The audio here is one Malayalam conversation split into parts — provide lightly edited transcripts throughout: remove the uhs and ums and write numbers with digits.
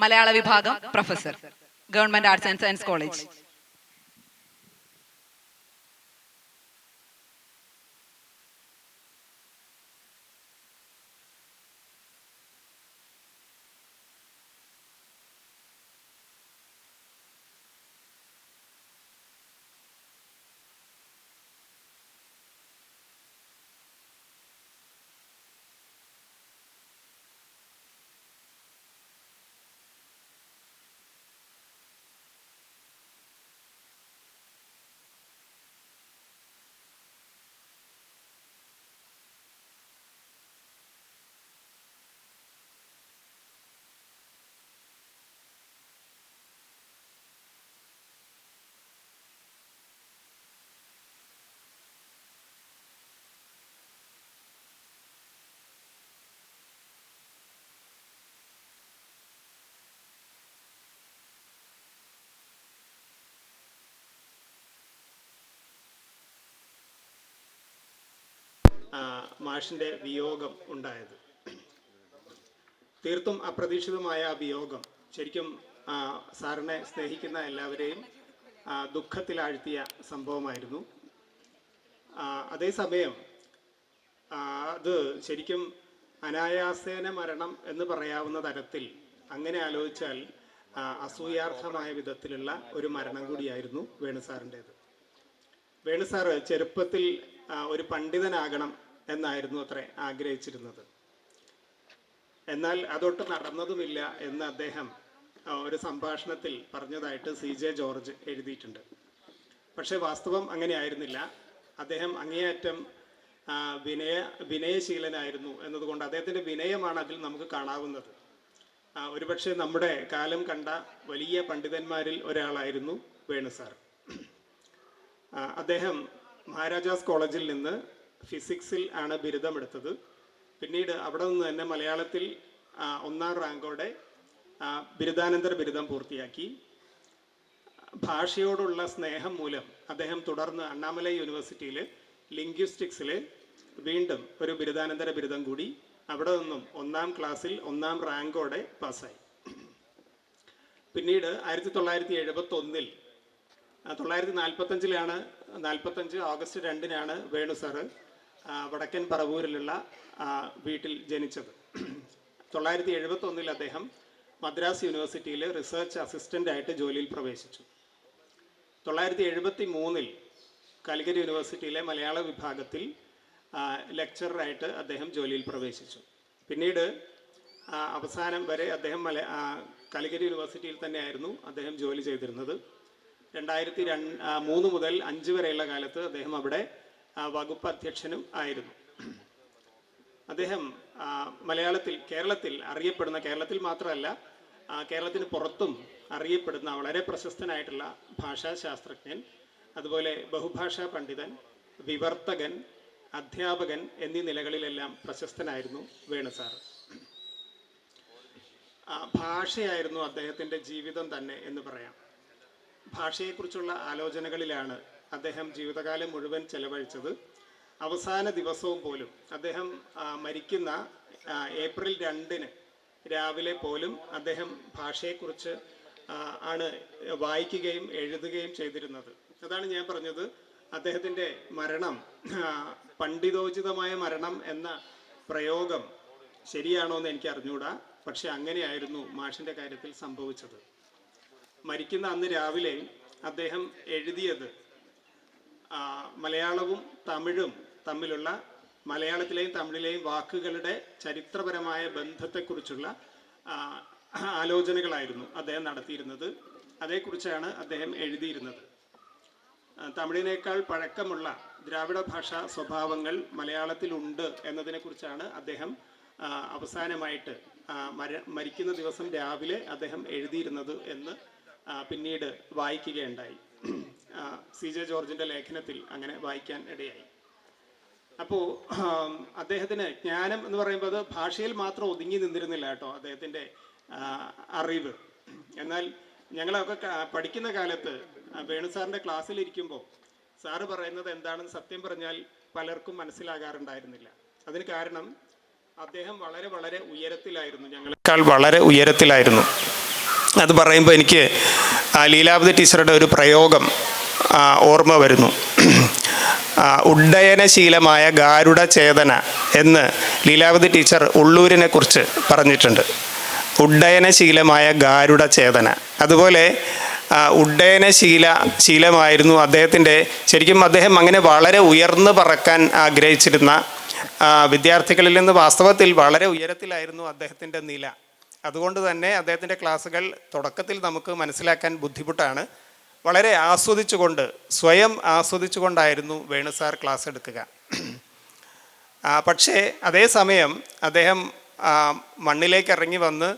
മലയാള വിഭാഗം professor, government arts and science college. മാഷിൻ്റെ വിയോഗം ഉണ്ടായത്. തീർത്തും അപ്രതീക്ഷിതമായ ആ വിയോഗം ശരിക്കും സാറിനെ സ്നേഹിക്കുന്ന എല്ലാവരെയും ദുഃഖത്തിലാഴ്ത്തിയ സംഭവമായിരുന്നു. അതേസമയം അത് ശരിക്കും അനായാസേന മരണം എന്ന് പറയാവുന്ന തരത്തിൽ അങ്ങനെ ആലോചിച്ചാൽ അസൂയാർഹമായ വിധത്തിലുള്ള ഒരു മരണം കൂടിയായിരുന്നു വേണുസാറിൻ്റേത്. വേണുസാറ് ചെറുപ്പത്തിൽ ഒരു പണ്ഡിതനാകണം എന്നായിരുന്നു അത്ര ആഗ്രഹിച്ചിരുന്നത്. എന്നാൽ അതൊട്ട് നടന്നതുമില്ല എന്ന് അദ്ദേഹം ഒരു സംഭാഷണത്തിൽ പറഞ്ഞതായിട്ട് CJ ജോർജ് എഴുതിയിട്ടുണ്ട്. പക്ഷേ വാസ്തവം അങ്ങനെ ആയിരുന്നില്ല. അദ്ദേഹം അങ്ങേയറ്റം വിനയശീലനായിരുന്നു എന്നതുകൊണ്ട് അദ്ദേഹത്തിൻ്റെ വിനയമാണ് അതിൽ നമുക്ക് കാണാവുന്നത്. ഒരുപക്ഷെ നമ്മുടെ കാലം കണ്ട വലിയ പണ്ഡിതന്മാരിൽ ഒരാളായിരുന്നു വേണുസാർ. അദ്ദേഹം മഹാരാജാസ് കോളേജിൽ നിന്ന് ഫിസിക്സിൽ ആണ് ബിരുദമെടുത്തത്. പിന്നീട് അവിടെ നിന്ന് തന്നെ മലയാളത്തിൽ 1ാം റാങ്കോടെ ബിരുദാനന്തര ബിരുദം പൂർത്തിയാക്കി. ഭാഷയോടുള്ള സ്നേഹം മൂലം അദ്ദേഹം തുടർന്ന് അണ്ണാമലൈ യൂണിവേഴ്സിറ്റിയിൽ ലിംഗ്വിസ്റ്റിക്സിൽ വീണ്ടും ഒരു ബിരുദാനന്തര ബിരുദം കൂടി അവിടെ നിന്നും 1ാം ക്ലാസ്സിൽ 1ാം റാങ്കോടെ പാസ്സായി. പിന്നീട് 1971 1945 ഓഗസ്റ്റ് 2 വേണു സാറ് വടക്കൻ പറവൂരിലുള്ള വീട്ടിൽ ജനിച്ചത്. 1971 അദ്ദേഹം മദ്രാസ് യൂണിവേഴ്സിറ്റിയിൽ റിസർച്ച് അസിസ്റ്റൻ്റായിട്ട് ജോലിയിൽ പ്രവേശിച്ചു. 1973 കാലിക്കറ്റ് യൂണിവേഴ്സിറ്റിയിലെ മലയാള വിഭാഗത്തിൽ ലെക്ചററായിട്ട് അദ്ദേഹം ജോലിയിൽ പ്രവേശിച്ചു. പിന്നീട് അവസാനം വരെ അദ്ദേഹം കാലിക്കറ്റ് യൂണിവേഴ്സിറ്റിയിൽ തന്നെയായിരുന്നു അദ്ദേഹം ജോലി ചെയ്തിരുന്നത്. 2003 മുതൽ 5 വരെയുള്ള കാലത്ത് അദ്ദേഹം അവിടെ വകുപ്പ് അധ്യക്ഷനും ആയിരുന്നു. അദ്ദേഹം കേരളത്തിൽ അറിയപ്പെടുന്ന, കേരളത്തിൽ മാത്രമല്ല കേരളത്തിന് പുറത്തും അറിയപ്പെടുന്ന വളരെ പ്രശസ്തനായിട്ടുള്ള ഭാഷാശാസ്ത്രജ്ഞൻ, അതുപോലെ ബഹുഭാഷാ പണ്ഡിതൻ, വിവർത്തകൻ, അധ്യാപകൻ എന്നീ നിലകളിലെല്ലാം പ്രശസ്തനായിരുന്നു വേണുസാർ. ഭാഷയായിരുന്നു അദ്ദേഹത്തിൻ്റെ ജീവിതം തന്നെ എന്ന് പറയാം. ഭാഷയെക്കുറിച്ചുള്ള ആലോചനകളിലാണ് അദ്ദേഹം ജീവിതകാലം മുഴുവൻ ചെലവഴിച്ചത്. അവസാന ദിവസവും പോലും അദ്ദേഹം മരിക്കുന്ന ഏപ്രിൽ 2 രാവിലെ പോലും അദ്ദേഹം ഭാഷയെക്കുറിച്ച് ആണ് വായിക്കുകയും എഴുതുകയും ചെയ്തിരുന്നത്. അതാണ് ഞാൻ പറഞ്ഞത്, അദ്ദേഹത്തിൻ്റെ മരണം പണ്ഡിതോചിതമായ മരണം എന്ന പ്രയോഗം ശരിയാണോ എന്ന് എനിക്ക് അറിഞ്ഞുകൂടാ. പക്ഷെ അങ്ങനെയായിരുന്നു മാഷിൻ്റെ കാര്യത്തിൽ സംഭവിച്ചത്. മരിക്കുന്ന അന്ന് രാവിലെ അദ്ദേഹം എഴുതിയത് മലയാളവും തമിഴും തമ്മിലുള്ള, മലയാളത്തിലെയും തമിഴിലെയും വാക്കുകളുടെ ചരിത്രപരമായ ബന്ധത്തെക്കുറിച്ചുള്ള ആലോചനകളായിരുന്നു അദ്ദേഹം നടത്തിയിരുന്നത്. അതേക്കുറിച്ചാണ് അദ്ദേഹം എഴുതിയിരുന്നത്. തമിഴിനേക്കാൾ പഴക്കമുള്ള ദ്രാവിഡ ഭാഷാ സ്വഭാവങ്ങൾ മലയാളത്തിലുണ്ട് എന്നതിനെക്കുറിച്ചാണ് അദ്ദേഹം അവസാനമായിട്ട് മരിക്കുന്ന ദിവസം രാവിലെ അദ്ദേഹം എഴുതിയിരുന്നത് എന്ന് പിന്നീട് വായിക്കുകയുണ്ടായി. CJ ജോർജിൻ്റെ ലേഖനത്തിൽ അങ്ങനെ വായിക്കാൻ ഇടയായി. അപ്പോൾ അദ്ദേഹത്തിന് ജ്ഞാനം എന്ന് പറയുമ്പോൾ അത് ഭാഷയിൽ മാത്രം ഒതുങ്ങി നിന്നിരുന്നില്ല കേട്ടോ അദ്ദേഹത്തിൻ്റെ അറിവ്. എന്നാൽ ഞങ്ങളൊക്കെ പഠിക്കുന്ന കാലത്ത് വേണുസാറിൻ്റെ ക്ലാസ്സിലിരിക്കുമ്പോൾ സാറ് പറയുന്നത് എന്താണെന്ന് സത്യം പറഞ്ഞാൽ പലർക്കും മനസ്സിലാകാറുണ്ടായിരുന്നില്ല. അതിന് കാരണം അദ്ദേഹം വളരെ വളരെ ഉയരത്തിലായിരുന്നു, ഞങ്ങളെക്കാൾ വളരെ ഉയരത്തിലായിരുന്നു. അത് പറയുമ്പോൾ എനിക്ക് ലീലാവതി ടീച്ചറുടെ ഒരു പ്രയോഗം ഓർമ്മ വരുന്നു. ഉഡ്ഡയനശീലമായ ഗാരുഡ ചേതന എന്ന് ലീലാവതി ടീച്ചർ ഉള്ളൂരിനെ കുറിച്ച് പറഞ്ഞിട്ടുണ്ട്. ഉഡ്ഡയനശീലമായ ഗാരുഡ ചേതന. അതുപോലെ ശീലമായിരുന്നു അദ്ദേഹത്തിൻ്റെ. ശരിക്കും അദ്ദേഹം അങ്ങനെ വളരെ ഉയർന്നു പറക്കാൻ ആഗ്രഹിച്ചിരുന്ന വിദ്യാർത്ഥികളിൽ നിന്ന് വാസ്തവത്തിൽ വളരെ ഉയരത്തിലായിരുന്നു അദ്ദേഹത്തിൻ്റെ നില. അതുകൊണ്ട് തന്നെ അദ്ദേഹത്തിൻ്റെ ക്ലാസ്സുകൾ തുടക്കത്തിൽ നമുക്ക് മനസ്സിലാക്കാൻ ബുദ്ധിമുട്ടാണ്. വളരെ ആസ്വദിച്ചുകൊണ്ട്, സ്വയം ആസ്വദിച്ചുകൊണ്ടായിരുന്നു വേണു സാർ ക്ലാസ് എടുക്കുക. പക്ഷേ അതേസമയം അദ്ദേഹം മണ്ണിലേക്ക് ഇറങ്ങി വന്ന്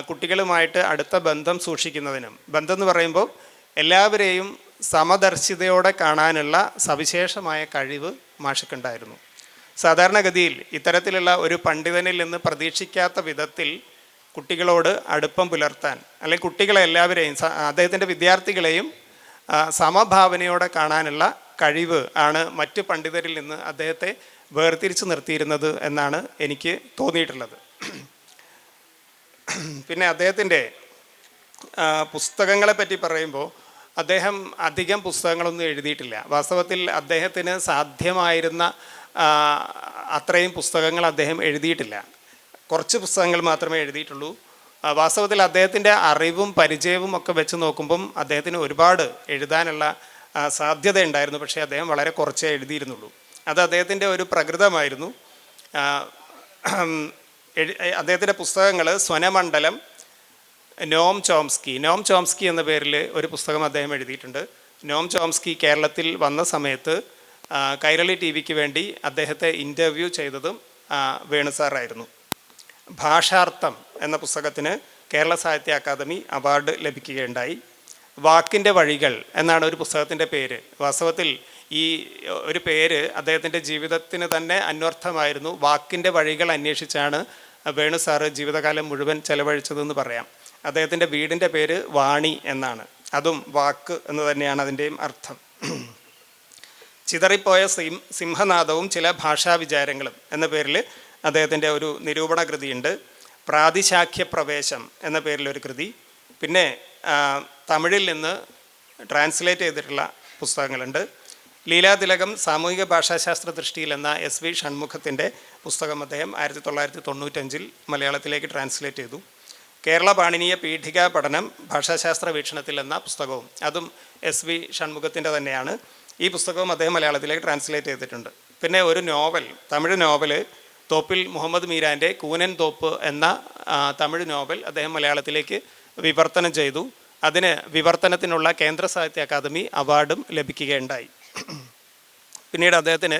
കുട്ടികളുമായിട്ട് അടുത്ത ബന്ധം സൂക്ഷിക്കുന്നതിനും, ബന്ധം എന്ന് പറയുമ്പോൾ എല്ലാവരെയും സമദർശിതയോടെ കാണാനുള്ള സവിശേഷമായ കഴിവ് മാഷക്കുണ്ടായിരുന്നു. സാധാരണഗതിയിൽ ഇത്തരത്തിലുള്ള ഒരു പണ്ഡിതനിൽ നിന്ന് പ്രതീക്ഷിക്കാത്ത വിധത്തിൽ കുട്ടികളോട് അടുപ്പം പുലർത്താൻ, അല്ലെങ്കിൽ കുട്ടികളെ എല്ലാവരെയും, അദ്ദേഹത്തിൻ്റെ വിദ്യാർത്ഥികളെയും സമഭാവനയോടെ കാണാനുള്ള കഴിവ് ആണ് മറ്റ് പണ്ഡിതരിൽ നിന്ന് അദ്ദേഹത്തെ വേർതിരിച്ച് നിർത്തിയിരുന്നത് എന്നാണ് എനിക്ക് തോന്നിയിട്ടുള്ളത്. പിന്നെ അദ്ദേഹത്തിൻ്റെ പുസ്തകങ്ങളെ പറ്റി പറയുമ്പോൾ അദ്ദേഹം അധികം പുസ്തകങ്ങളൊന്നും എഴുതിയിട്ടില്ല. വാസ്തവത്തിൽ അദ്ദേഹത്തിന് സാധ്യമായിരുന്ന അത്രയും പുസ്തകങ്ങൾ അദ്ദേഹം എഴുതിയിട്ടില്ല. കുറച്ച് പുസ്തകങ്ങൾ മാത്രമേ എഴുതിയിട്ടുള്ളൂ. വാസ്തവത്തിൽ അദ്ദേഹത്തിൻ്റെ അറിവും പരിചയവും ഒക്കെ വെച്ച് നോക്കുമ്പം അദ്ദേഹത്തിന് ഒരുപാട് എഴുതാനുള്ള സാധ്യത ഉണ്ടായിരുന്നു. പക്ഷേ അദ്ദേഹം വളരെ കുറച്ചേ എഴുതിയിരുന്നുള്ളൂ. അത് അദ്ദേഹത്തിൻ്റെ ഒരു പ്രകൃതമായിരുന്നു. അദ്ദേഹത്തിൻ്റെ പുസ്തകങ്ങൾ സ്വനമണ്ഡലം, നോം ചോംസ്കി എന്ന പേരിൽ ഒരു പുസ്തകം അദ്ദേഹം എഴുതിയിട്ടുണ്ട്. നോം ചോംസ്കി കേരളത്തിൽ വന്ന സമയത്ത് കൈരളി ടി വിക്ക് വേണ്ടി അദ്ദേഹത്തെ ഇൻ്റർവ്യൂ ചെയ്തതും വേണു സാറായിരുന്നു. ഭാഷാർത്ഥം എന്ന പുസ്തകത്തിന് കേരള സാഹിത്യ അക്കാദമി അവാർഡ് ലഭിക്കുകയുണ്ടായി. വാക്കിൻ്റെ വഴികൾ എന്നാണ് ഒരു പുസ്തകത്തിൻ്റെ പേര്. വാസ്തവത്തിൽ ഈ ഒരു പേര് അദ്ദേഹത്തിൻ്റെ ജീവിതത്തിന് തന്നെ അന്വർത്ഥമായിരുന്നു. വാക്കിൻ്റെ വഴികൾ അന്വേഷിച്ചാണ് വേണു സാറ് ജീവിതകാലം മുഴുവൻ ചെലവഴിച്ചതെന്ന് പറയാം. അദ്ദേഹത്തിൻ്റെ വീടിൻ്റെ പേര് വാണി എന്നാണ്. അതും വാക്ക് എന്ന് തന്നെയാണ് അതിൻ്റെയും അർത്ഥം. ചിതറിപ്പോയ സിംഹനാദവും ചില ഭാഷാ വിചാരങ്ങളും എന്ന പേരിൽ അദ്ദേഹത്തിൻ്റെ ഒരു നിരൂപണ കൃതിയുണ്ട്. പ്രാതിശാഖ്യ പ്രവേശം എന്ന പേരിലൊരു കൃതി. പിന്നെ തമിഴിൽ നിന്ന് ട്രാൻസ്ലേറ്റ് ചെയ്തിട്ടുള്ള പുസ്തകങ്ങളുണ്ട്. ലീലാതിലകം സാമൂഹിക ഭാഷാശാസ്ത്ര ദൃഷ്ടിയിൽ എന്ന എസ് വി ഷൺമുഖത്തിൻ്റെ പുസ്തകം അദ്ദേഹം 1995 മലയാളത്തിലേക്ക് ട്രാൻസ്ലേറ്റ് ചെയ്തു. കേരള പാണിനീയ പീഠികാ പഠനം ഭാഷാശാസ്ത്ര വീക്ഷണത്തിൽ എന്ന പുസ്തകവും അതും എസ് വി ഷൺമുഖത്തിൻ്റെ തന്നെയാണ്. ഈ പുസ്തകവും അദ്ദേഹം മലയാളത്തിലേക്ക് ട്രാൻസ്ലേറ്റ് ചെയ്തിട്ടുണ്ട്. പിന്നെ ഒരു നോവൽ, തമിഴ് നോവൽ, തോപ്പിൽ മുഹമ്മദ് മീരാൻ്റെ കൂനൻ തോപ്പ് എന്ന തമിഴ് നോവൽ അദ്ദേഹം മലയാളത്തിലേക്ക് വിവർത്തനം ചെയ്തു. അതിന് വിവർത്തനത്തിനുള്ള കേന്ദ്ര സാഹിത്യ അക്കാദമി അവാർഡും ലഭിക്കുകയുണ്ടായി. പിന്നീട് അദ്ദേഹത്തിന്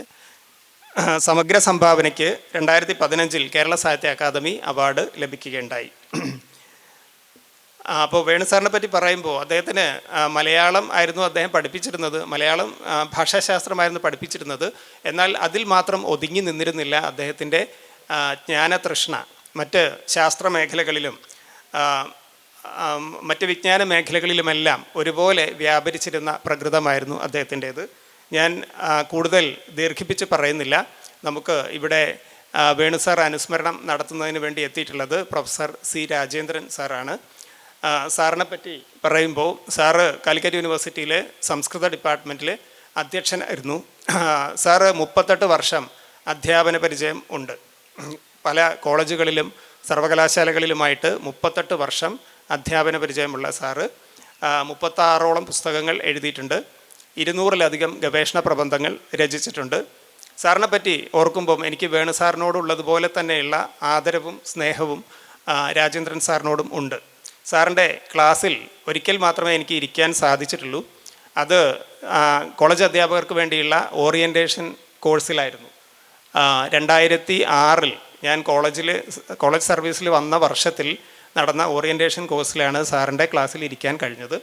സമഗ്ര സംഭാവനയ്ക്ക് 2015 കേരള സാഹിത്യ അക്കാദമി അവാർഡ് ലഭിക്കുകയുണ്ടായി. അപ്പോൾ വേണു സാറിനെ പറ്റി പറയുമ്പോൾ അദ്ദേഹത്തിന് മലയാളം ആയിരുന്നു അദ്ദേഹം പഠിപ്പിച്ചിരുന്നത്, മലയാളം ഭാഷാശാസ്ത്രമായിരുന്നു പഠിപ്പിച്ചിരുന്നത്. എന്നാൽ അതിൽ മാത്രം ഒതുങ്ങി നിന്നിരുന്നില്ല. അദ്ദേഹത്തിൻ്റെ ജ്ഞാനതൃഷ്ണ മറ്റ് ശാസ്ത്ര മേഖലകളിലും മറ്റ് വിജ്ഞാന മേഖലകളിലുമെല്ലാം ഒരുപോലെ വ്യാപരിച്ചിരുന്ന പ്രകൃതമായിരുന്നു അദ്ദേഹത്തിൻ്റേത്. ഞാൻ കൂടുതൽ ദീർഘിപ്പിച്ച് പറയുന്നില്ല. നമുക്ക് ഇവിടെ വേണു സാർ അനുസ്മരണം നടത്തുന്നതിന് വേണ്ടി എത്തിയിട്ടുള്ളത് പ്രൊഫസർ സി രാജേന്ദ്രൻ സാറാണ്. സാറിനെ പറ്റി പറയുമ്പോൾ സാറ് കാലിക്കറ്റ് യൂണിവേഴ്സിറ്റിയിലെ സംസ്കൃത ഡിപ്പാർട്ട്മെൻറ്റിലെ അധ്യക്ഷനായിരുന്നു. സാറ് 38 വർഷം അധ്യാപന പരിചയം ഉണ്ട്. പല കോളേജുകളിലും സർവകലാശാലകളിലുമായിട്ട് 38 വർഷം അധ്യാപന പരിചയമുള്ള സാറ് 36ഓളം പുസ്തകങ്ങൾ എഴുതിയിട്ടുണ്ട്. 200-ലധികം ഗവേഷണ പ്രബന്ധങ്ങൾ രചിച്ചിട്ടുണ്ട്. സാറിനെ പറ്റി ഓർക്കുമ്പം എനിക്ക് വേണു സാറിനോടുള്ളതുപോലെ തന്നെയുള്ള ആദരവും സ്നേഹവും രാജേന്ദ്രൻ സാറിനോടും ഉണ്ട്. സാറിൻ്റെ ക്ലാസ്സിൽ ഒരിക്കൽ മാത്രമേ എനിക്ക് ഇരിക്കാൻ സാധിച്ചിട്ടുള്ളൂ. അത് കോളേജ് അധ്യാപകർക്ക് വേണ്ടിയുള്ള ഓറിയൻറ്റേഷൻ കോഴ്സിലായിരുന്നു. 2006 ഞാൻ കോളേജ് സർവീസിൽ വന്ന വർഷത്തിൽ നടന്ന ഓറിയൻറ്റേഷൻ കോഴ്സിലാണ് സാറിൻ്റെ ക്ലാസ്സിൽ ഇരിക്കാൻ കഴിഞ്ഞത്.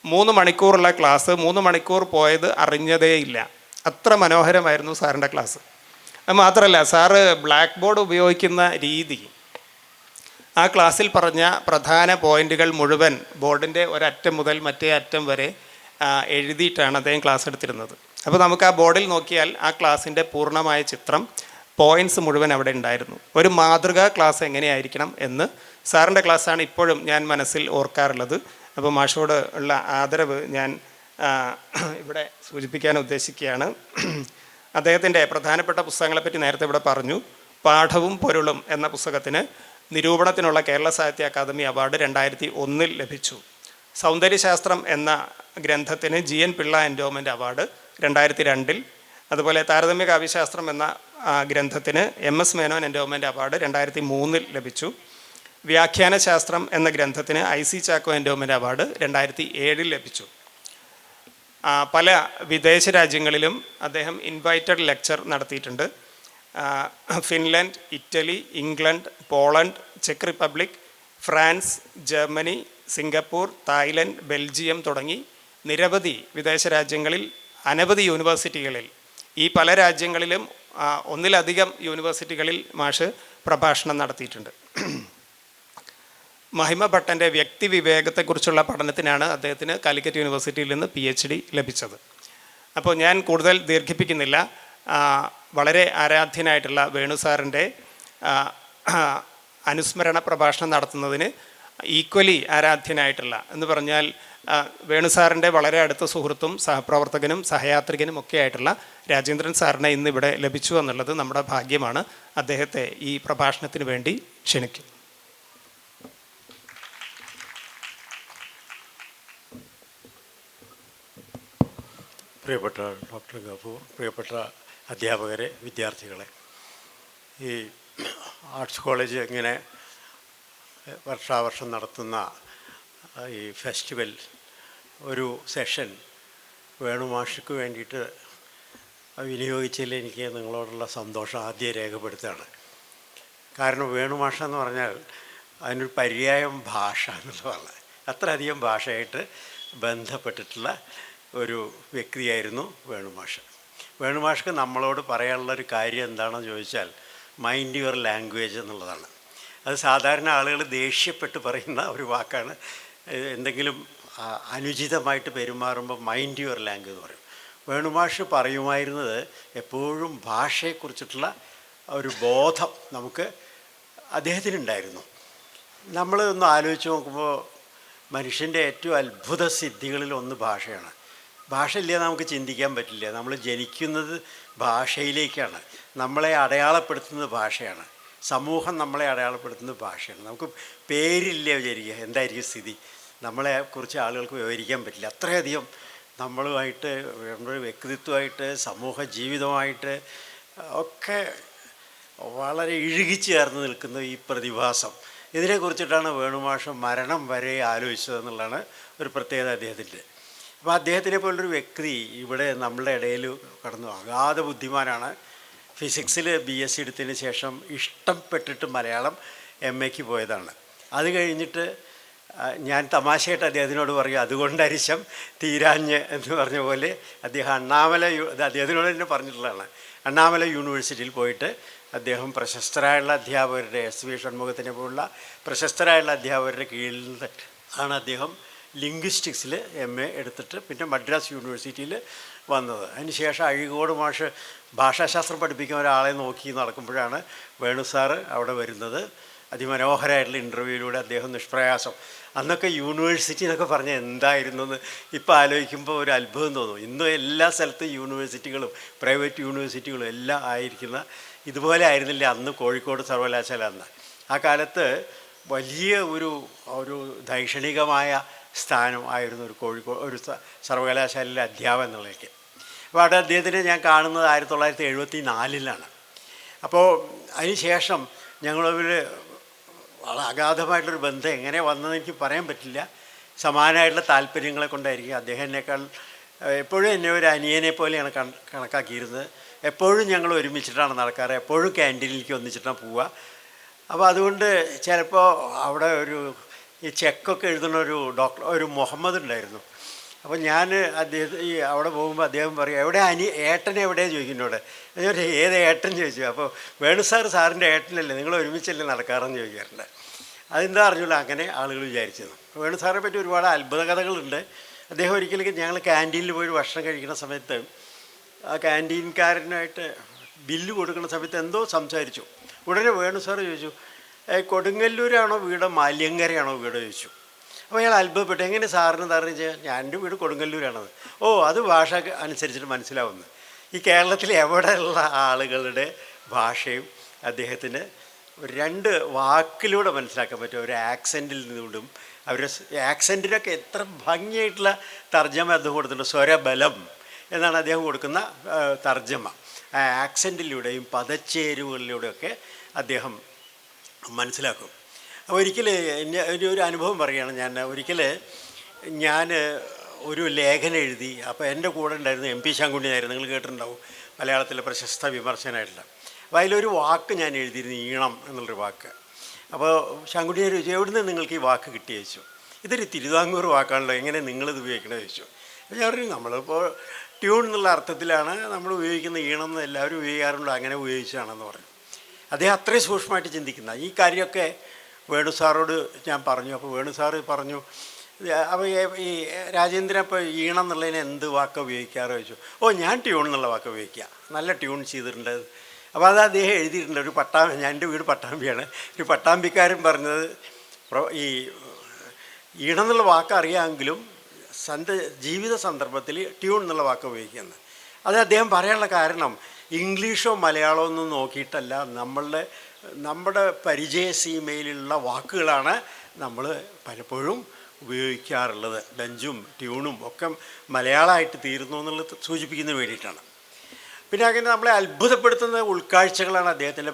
3 മണിക്കൂറുള്ള ക്ലാസ് 3 മണിക്കൂർ പോയത് അറിഞ്ഞതേയില്ല. അത്ര മനോഹരമായിരുന്നു സാറിൻ്റെ ക്ലാസ്. അത് മാത്രമല്ല, സാറ് ബ്ലാക്ക് ബോർഡ് ഉപയോഗിക്കുന്ന രീതി, ആ ക്ലാസ്സിൽ പറഞ്ഞ പ്രധാന പോയിന്റുകൾ മുഴുവൻ ബോർഡിൻ്റെ ഒരറ്റം മുതൽ മറ്റേ അറ്റം വരെ എഴുതിയിട്ടാണ് അദ്ദേഹം ക്ലാസ് എടുത്തിരുന്നത്. അപ്പോൾ നമുക്ക് ആ ബോർഡിൽ നോക്കിയാൽ ആ ക്ലാസ്സിൻ്റെ പൂർണ്ണമായ ചിത്രം, പോയിൻറ്റ്സ് മുഴുവൻ അവിടെ ഉണ്ടായിരുന്നു. ഒരു മാതൃകാ ക്ലാസ് എങ്ങനെയായിരിക്കണം എന്ന് സാറിൻ്റെ ക്ലാസ്സാണ് ഇപ്പോഴും ഞാൻ മനസ്സിൽ ഓർക്കാറുള്ളത്. അപ്പോൾ മാഷോട് ഉള്ള ആദരവ് ഞാൻ ഇവിടെ സൂചിപ്പിക്കാൻ ഉദ്ദേശിക്കുകയാണ്. അദ്ദേഹത്തിൻ്റെ പ്രധാനപ്പെട്ട പുസ്തകങ്ങളെപ്പറ്റി നേരത്തെ ഇവിടെ പറഞ്ഞു. പാഠവും പൊരുളും എന്ന പുസ്തകത്തിന് നിരൂപണത്തിനുള്ള കേരള സാഹിത്യ അക്കാദമി അവാർഡ് 2001 ലഭിച്ചു. സൗന്ദര്യശാസ്ത്രം എന്ന ഗ്രന്ഥത്തിന് GN പിള്ള എൻഡോമെൻ്റ് അവാർഡ് 2002. അതുപോലെ താരതമ്യ കാവ്യശാസ്ത്രം എന്ന ഗ്രന്ഥത്തിന് MS മേനോൻ എൻഡോമെൻ്റ് അവാർഡ് 2003 ലഭിച്ചു. വ്യാഖ്യാനശാസ്ത്രം എന്ന ഗ്രന്ഥത്തിന് IC ചാക്കോ എൻഡോമെൻ്റ് അവാർഡ് 2007 ലഭിച്ചു. പല വിദേശ രാജ്യങ്ങളിലും അദ്ദേഹം ഇൻവൈറ്റഡ് ലെക്ചർ നടത്തിയിട്ടുണ്ട്. Finland, Italy, England, Poland, check republic, France, Germany, Singapore, Thailand, Belgium തുടങ്ങി നിരവധി വിദേശ രാജ്യങ്ങളിൽ അനവധി യൂണിവേഴ്സിറ്റികളിൽ, ഈ പല രാജ്യങ്ങളിലും ഒന്നിലധികം യൂണിവേഴ്സിറ്റികളിൽ മാഷ് പ്രഭാഷണം നടത്തിയിട്ടുണ്ട്. മഹിമ ഭട്ടൻ്റെ വ്യക്തിവിവേകത്തെക്കുറിച്ചുള്ള പഠനത്തിനാണ് അദ്ദേഹത്തിന് കാലിക്കറ്റ് യൂണിവേഴ്സിറ്റിയിൽ നിന്ന് PhD ലഭിച്ചത്. അപ്പോൾ ഞാൻ കൂടുതൽ ദീർഘിപ്പിക്കുന്നില്ല. വളരെ ആരാധ്യനായിട്ടുള്ള വേണുസാറിൻ്റെ അനുസ്മരണ പ്രഭാഷണം നടത്തുന്നതിന് ഈക്വലി ആരാധ്യനായിട്ടുള്ള എന്ന് പറഞ്ഞാൽ വേണുസാറിൻ്റെ വളരെ അടുത്ത സുഹൃത്തും സഹപ്രവർത്തകനും സഹയാത്രികനും ഒക്കെ ആയിട്ടുള്ള രാജേന്ദ്രൻ സാറിനെ ഇന്നിവിടെ ലഭിച്ചു എന്നുള്ളത് നമ്മുടെ ഭാഗ്യമാണ്. അദ്ദേഹത്തെ ഈ പ്രഭാഷണത്തിന് വേണ്ടി ക്ഷണിക്കും. പ്രിയപ്പെട്ട ഡോക്ടർ ഗഫൂർ, പ്രിയപ്പെട്ട അധ്യാപകരെ, വിദ്യാർത്ഥികളെ, ഈ ആർട്സ് കോളേജ് ഇങ്ങനെ വർഷാവർഷം നടത്തുന്ന ഈ ഫെസ്റ്റിവൽ ഒരു സെഷൻ വേണുമാഷയ്ക്ക് വേണ്ടിയിട്ട് വിനിയോഗിച്ചതിൽ എനിക്ക് നിങ്ങളോടുള്ള സന്തോഷം ആദ്യം രേഖപ്പെടുത്തുകയാണ്. കാരണം വേണുമാഷ എന്ന് പറഞ്ഞാൽ അതിനൊരു പര്യായം ഭാഷ എന്നുള്ളതാണ്. അത്രയധികം ഭാഷയായിട്ട് ബന്ധപ്പെട്ടിട്ടുള്ള ഒരു വ്യക്തിയായിരുന്നു വേണുമാഷ്. വേണുമാഷ്ക്ക് നമ്മളോട് പറയാനുള്ളൊരു കാര്യം എന്താണെന്ന് ചോദിച്ചാൽ മൈൻഡ് യുവർ ലാംഗ്വേജ് എന്നുള്ളതാണ്. അത് സാധാരണ ആളുകൾ ദേഷ്യപ്പെട്ട് പറയുന്ന ഒരു വാക്കാണ്. എന്തെങ്കിലും അനുചിതമായിട്ട് പെരുമാറുമ്പോൾ മൈൻഡ് യുവർ ലാംഗ്വേജ് എന്ന് പറയും. വേണുമാഷ് പറയുമായിരുന്നത് എപ്പോഴും ഭാഷയെക്കുറിച്ചിട്ടുള്ള ഒരു ബോധം നമുക്ക് അദ്ദേഹത്തിനുണ്ടായിരുന്നു. നമ്മൾ ഒന്ന് ആലോചിച്ച് നോക്കുമ്പോൾ മനുഷ്യൻ്റെ ഏറ്റവും അത്ഭുത സിദ്ധികളിൽ ഒന്ന് ഭാഷയാണ്. ഭാഷ ഇല്ലാതെ നമുക്ക് ചിന്തിക്കാൻ പറ്റില്ല. നമ്മൾ ജനിക്കുന്നത് ഭാഷയിലേക്കാണ്. നമ്മളെ അടയാളപ്പെടുത്തുന്നത് ഭാഷയാണ്. സമൂഹം നമ്മളെ അടയാളപ്പെടുത്തുന്നത് ഭാഷയാണ്. നമുക്ക് പേരില്ല വിചാരിക്കുക, എന്തായിരിക്കും സ്ഥിതി? നമ്മളെക്കുറിച്ച് ആളുകൾക്ക് വിവരിക്കാൻ പറ്റില്ല. അത്രയധികം നമ്മളുമായിട്ട്, നമ്മുടെ വ്യക്തിത്വമായിട്ട്, സമൂഹ ജീവിതമായിട്ട് ഒക്കെ വളരെ ഇഴുകിച്ചേർന്ന് നിൽക്കുന്ന ഈ പ്രതിഭാസം, ഇതിനെക്കുറിച്ചിട്ടാണ് വേണുമാഷ് മരണം വരെ ആലോചിച്ചതെന്നുള്ളതാണ് ഒരു പ്രത്യേകത അദ്ദേഹത്തിൻ്റെ. അപ്പോൾ അദ്ദേഹത്തിനെ പോലൊരു വ്യക്തി ഇവിടെ നമ്മളുടെ ഇടയിൽ കടന്നു. അഗാധ ബുദ്ധിമാനാണ്. ഫിസിക്സിൽ BSc എടുത്തതിന് ശേഷം ഇഷ്ടപ്പെട്ടിട്ട് മലയാളം MAക്ക് പോയതാണ്. അത് കഴിഞ്ഞിട്ട് ഞാൻ തമാശയായിട്ട് അദ്ദേഹത്തിനോട് പറയും, അതുകൊണ്ട് അരിശം തീരാഞ്ഞ് എന്ന് പറഞ്ഞ പോലെ അദ്ദേഹം അദ്ദേഹത്തിനോട് തന്നെ പറഞ്ഞിട്ടുള്ളതാണ്. അണ്ണാമല യൂണിവേഴ്സിറ്റിയിൽ പോയിട്ട് അദ്ദേഹം പ്രശസ്തരായുള്ള അധ്യാപകരുടെ SV ഷൺമുഖത്തിനെ പോലുള്ള പ്രശസ്തരായുള്ള അധ്യാപകരുടെ കീഴിൽ ആണ് അദ്ദേഹം ലിംഗ്വിസ്റ്റിക്സിൽ MA എടുത്തിട്ട് പിന്നെ മദ്രാസ് യൂണിവേഴ്സിറ്റിയിൽ വന്നത്. അതിനുശേഷം അഴീക്കോട് മാഷ് ഭാഷാശാസ്ത്രം പഠിപ്പിക്കുന്ന ഒരാളെ നോക്കി നടക്കുമ്പോഴാണ് വേണു സാറ് അവിടെ വരുന്നത്. അതിമനോഹരമായിട്ടുള്ള ഇൻ്റർവ്യൂവിലൂടെ അദ്ദേഹം നിഷ്പ്രയാസം, അന്നൊക്കെ യൂണിവേഴ്സിറ്റി എന്നൊക്കെ പറഞ്ഞാൽ എന്തായിരുന്നു എന്ന് ഇപ്പോൾ ആലോചിക്കുമ്പോൾ ഒരു അത്ഭുതം തോന്നും. ഇന്നും എല്ലാ സ്ഥലത്തും യൂണിവേഴ്സിറ്റികളും പ്രൈവറ്റ് യൂണിവേഴ്സിറ്റികളും എല്ലാം ആയിരിക്കുന്ന ഇതുപോലെ ആയിരുന്നില്ല അന്ന് കോഴിക്കോട് സർവകലാശാല. അന്ന് ആ കാലത്ത് വലിയ ഒരു ദൈക്ഷണികമായ സ്ഥാനം ആയിരുന്നു ഒരു കോഴിക്കോട് ഒരു സർവകലാശാലയിലെ അധ്യാപകൻ എന്നുള്ളതൊക്കെ. അപ്പോൾ അവിടെ അദ്ദേഹത്തിനെ ഞാൻ കാണുന്നത് 1974 അപ്പോൾ അതിന് ശേഷം ഞങ്ങളവർ വളരെ അഗാധമായിട്ടുള്ളൊരു ബന്ധം എങ്ങനെ വന്നതെന്ന് എനിക്ക് പറയാൻ പറ്റില്ല. സമാനമായിട്ടുള്ള താല്പര്യങ്ങളെ കൊണ്ടായിരിക്കും. അദ്ദേഹം എന്നേക്കാൾ എപ്പോഴും എന്നെ ഒരു അനിയനെ പോലെയാണ് കണക്കാക്കിയിരുന്നത്. എപ്പോഴും ഞങ്ങൾ ഒരുമിച്ചിട്ടാണ് നടക്കാറ്. എപ്പോഴും ക്യാൻറ്റീനിലേക്ക് ഒന്നിച്ചിട്ടാണ് പോവുക. അപ്പോൾ അതുകൊണ്ട് ചിലപ്പോൾ അവിടെ ഈ ചെക്കൊക്കെ എഴുതുന്ന ഒരു മുഹമ്മദ് ഉണ്ടായിരുന്നു. അപ്പോൾ ഞാൻ അവിടെ പോകുമ്പോൾ അദ്ദേഹം പറയും, എവിടെ ഏട്ടൻ എവിടെയാണ് ചോദിക്കുന്നോടെ. ഞാൻ ഏത് ഏട്ടൻ ചോദിച്ചു. അപ്പോൾ വേണു സാറിൻ്റെ ഏട്ടനല്ലേ, നിങ്ങൾ ഒരുമിച്ചല്ലേ നടക്കാറെന്ന് ചോദിക്കാറുണ്ട്. അതെന്താ അറിഞ്ഞില്ല, അങ്ങനെ ആളുകൾ വിചാരിച്ചിരുന്നു. വേണു സാറിനെ പറ്റി ഒരുപാട് അത്ഭുത കഥകളുണ്ട്. അദ്ദേഹം ഒരിക്കലും ഞങ്ങൾ ക്യാൻറ്റീനിൽ പോയി ഭക്ഷണം കഴിക്കുന്ന സമയത്ത് ആ ക്യാൻറ്റീൻകാരനായിട്ട് ബില്ല് കൊടുക്കുന്ന സമയത്ത് എന്തോ സംസാരിച്ചു. ഉടനെ വേണു സാറ് ചോദിച്ചു, കൊടുങ്ങല്ലൂരാണോ വീട് മാല്യങ്കരയാണോ വീട് ചോദിച്ചു. അപ്പോൾ അയാൾ അത്ഭുതപ്പെട്ടു, എങ്ങനെ സാറിന് അറിയിച്ച് ഞാൻ എൻ്റെ വീട് കൊടുങ്ങല്ലൂരാണത്. ഓ, അത് ഭാഷ അനുസരിച്ചിട്ട് മനസ്സിലാവുന്നു. ഈ കേരളത്തിൽ എവിടെയുള്ള ആളുകളുടെ ഭാഷയും അദ്ദേഹത്തിന് രണ്ട് വാക്കിലൂടെ മനസ്സിലാക്കാൻ പറ്റും. ഒരു ആക്സെൻറ്റിൽ നിന്നും അവരുടെ ആക്സെൻറ്റിനൊക്കെ എത്ര ഭംഗിയായിട്ടുള്ള തർജ്ജമ അദ്ദേഹം കൊടുത്തിട്ടുണ്ട്. സ്വരബലം എന്നാണ് അദ്ദേഹം കൊടുക്കുന്ന തർജ്ജമ. ആ ആക്സെൻറ്റിലൂടെയും പദച്ചേരുവകളിലൂടെയൊക്കെ അദ്ദേഹം മനസ്സിലാക്കും. ഒരിക്കൽ ഒരു അനുഭവം പറയുകയാണ്. ഞാൻ ഒരു ലേഖനം എഴുതി. അപ്പോൾ എൻ്റെ കൂടെ ഉണ്ടായിരുന്നു MP ശങ്കുണ്ണിയായിരുന്നു, നിങ്ങൾ കേട്ടിട്ടുണ്ടാവും, മലയാളത്തിലെ പ്രശസ്ത വിമർശനമായിട്ടുള്ള. അപ്പോൾ അതിലൊരു വാക്ക് ഞാൻ എഴുതിയിരുന്നു, ഈണം എന്നുള്ളൊരു വാക്ക്. അപ്പോൾ ശങ്കുണ്ണിയാർ ചോദിച്ചു, എവിടുന്ന് നിങ്ങൾക്ക് ഈ വാക്ക് കിട്ടി ചോദിച്ചു. ഇതൊരു തിരുവിതാംകൂർ വാക്കാണല്ലോ, എങ്ങനെ നിങ്ങളിത് ഉപയോഗിക്കണമെന്ന് ചോദിച്ചു. അപ്പോൾ ഞാൻ പറഞ്ഞു, നമ്മളിപ്പോൾ ട്യൂൺ എന്നുള്ള അർത്ഥത്തിലാണ് നമ്മൾ ഉപയോഗിക്കുന്ന, ഈണം എന്ന് എല്ലാവരും ഉപയോഗിക്കാറുണ്ട്, അങ്ങനെ ഉപയോഗിച്ചാണെന്ന് പറഞ്ഞു. അദ്ദേഹം അത്രയും സൂക്ഷ്മമായിട്ട് ചിന്തിക്കുന്ന ഈ കാര്യമൊക്കെ വേണു സാറോട് ഞാൻ പറഞ്ഞു. അപ്പോൾ വേണു സാറ് പറഞ്ഞു, അപ്പോൾ ഈ രാജേന്ദ്രൻ ഇപ്പോൾ ഈണം എന്നുള്ളതിന് എന്ത് വാക്ക് ഉപയോഗിക്കാറോ ചോദിച്ചു. ഓ, ഞാൻ ട്യൂൺ എന്നുള്ള വാക്ക് ഉപയോഗിക്കുക, നല്ല ട്യൂൺ ചെയ്തിട്ടുണ്ട്. അപ്പോൾ അത് അദ്ദേഹം എഴുതിയിട്ടുണ്ട്. ഞാൻ എൻ്റെ വീട് പട്ടാമ്പിയാണ്. ഒരു പട്ടാമ്പിക്കാരൻ പറഞ്ഞത്, ഈ ഈണം എന്നുള്ള വാക്ക് അറിയാമെങ്കിലും ജീവിത സന്ദർഭത്തിൽ ട്യൂൺ എന്നുള്ള വാക്ക് ഉപയോഗിക്കുന്നത്. അത് അദ്ദേഹം പറയാനുള്ള കാരണം ഇംഗ്ലീഷോ മലയാളമോ ഒന്നും നോക്കിയിട്ടല്ല, നമ്മുടെ പരിചയസീമയിലുള്ള വാക്കുകളാണ് നമ്മൾ പലപ്പോഴും ഉപയോഗിക്കാറുള്ളത്. ബെഞ്ചും ട്യൂണും ഒക്കെ മലയാളമായിട്ട് തീരുന്നു എന്നുള്ളത് സൂചിപ്പിക്കുന്നതിന് വേണ്ടിയിട്ടാണ്. പിന്നെ അങ്ങനെ നമ്മളെ അത്ഭുതപ്പെടുത്തുന്ന ഉൾക്കാഴ്ചകളാണ് അദ്ദേഹത്തിൻ്റെ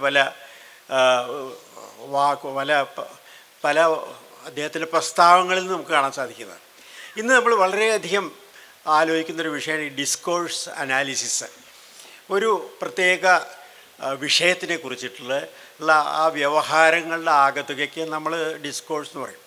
പല അദ്ദേഹത്തിൻ്റെ പ്രസ്താവങ്ങളിൽ നമുക്ക് കാണാൻ സാധിക്കുന്നത്. ഇന്ന് നമ്മൾ വളരെയധികം ആലോചിക്കുന്നൊരു വിഷയമാണ് ഈ ഡിസ്കോഴ്സ് അനാലിസിസ്. ഒരു പ്രത്യേക വിഷയത്തിനെ കുറിച്ചിട്ടുള്ള ആ വ്യവഹാരങ്ങളുടെ ആകത്തുകയ്ക്ക് നമ്മൾ ഡിസ്കോഴ്സ് എന്ന് പറയും.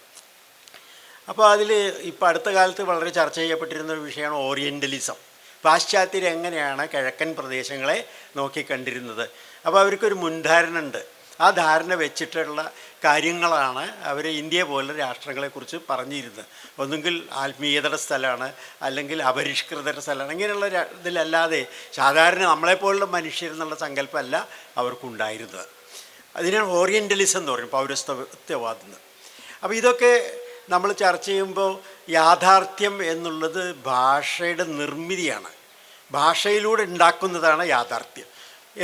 അപ്പോൾ അതിൽ ഇപ്പോൾ അടുത്ത കാലത്ത് വളരെ ചർച്ച ചെയ്യപ്പെട്ടിരുന്ന ഒരു വിഷയമാണ് ഓറിയൻ്റലിസം. പാശ്ചാത്യർ എങ്ങനെയാണ് കിഴക്കൻ പ്രദേശങ്ങളെ നോക്കിക്കണ്ടിരുന്നത്. അപ്പോൾ അവർക്കൊരു മുൻധാരണ ഉണ്ട്. ആ ധാരണ വെച്ചിട്ടുള്ള കാര്യങ്ങളാണ് അവർ ഇന്ത്യ പോലുള്ള രാഷ്ട്രങ്ങളെക്കുറിച്ച് പറഞ്ഞിരുന്നത്. ഒന്നുകിൽ ആത്മീയതയുടെ സ്ഥലമാണ്, അല്ലെങ്കിൽ അപരിഷ്കൃതരുടെ സ്ഥലമാണ്. ഇങ്ങനെയുള്ള ഇതിലല്ലാതെ സാധാരണ നമ്മളെപ്പോലുള്ള മനുഷ്യരെന്നുള്ള സങ്കല്പമല്ല അവർക്കുണ്ടായിരുന്നത്. അതിനാണ് ഓറിയൻ്റലിസം എന്ന് പറയും, പൗരസ്ത്യവാദം. അപ്പോൾ ഇതൊക്കെ നമ്മൾ ചർച്ച ചെയ്യുമ്പോൾ യാഥാർത്ഥ്യം എന്നുള്ളത് ഭാഷയുടെ നിർമ്മിതിയാണ്, ഭാഷയിലൂടെ ഉണ്ടാക്കുന്നതാണ് യാഥാർത്ഥ്യം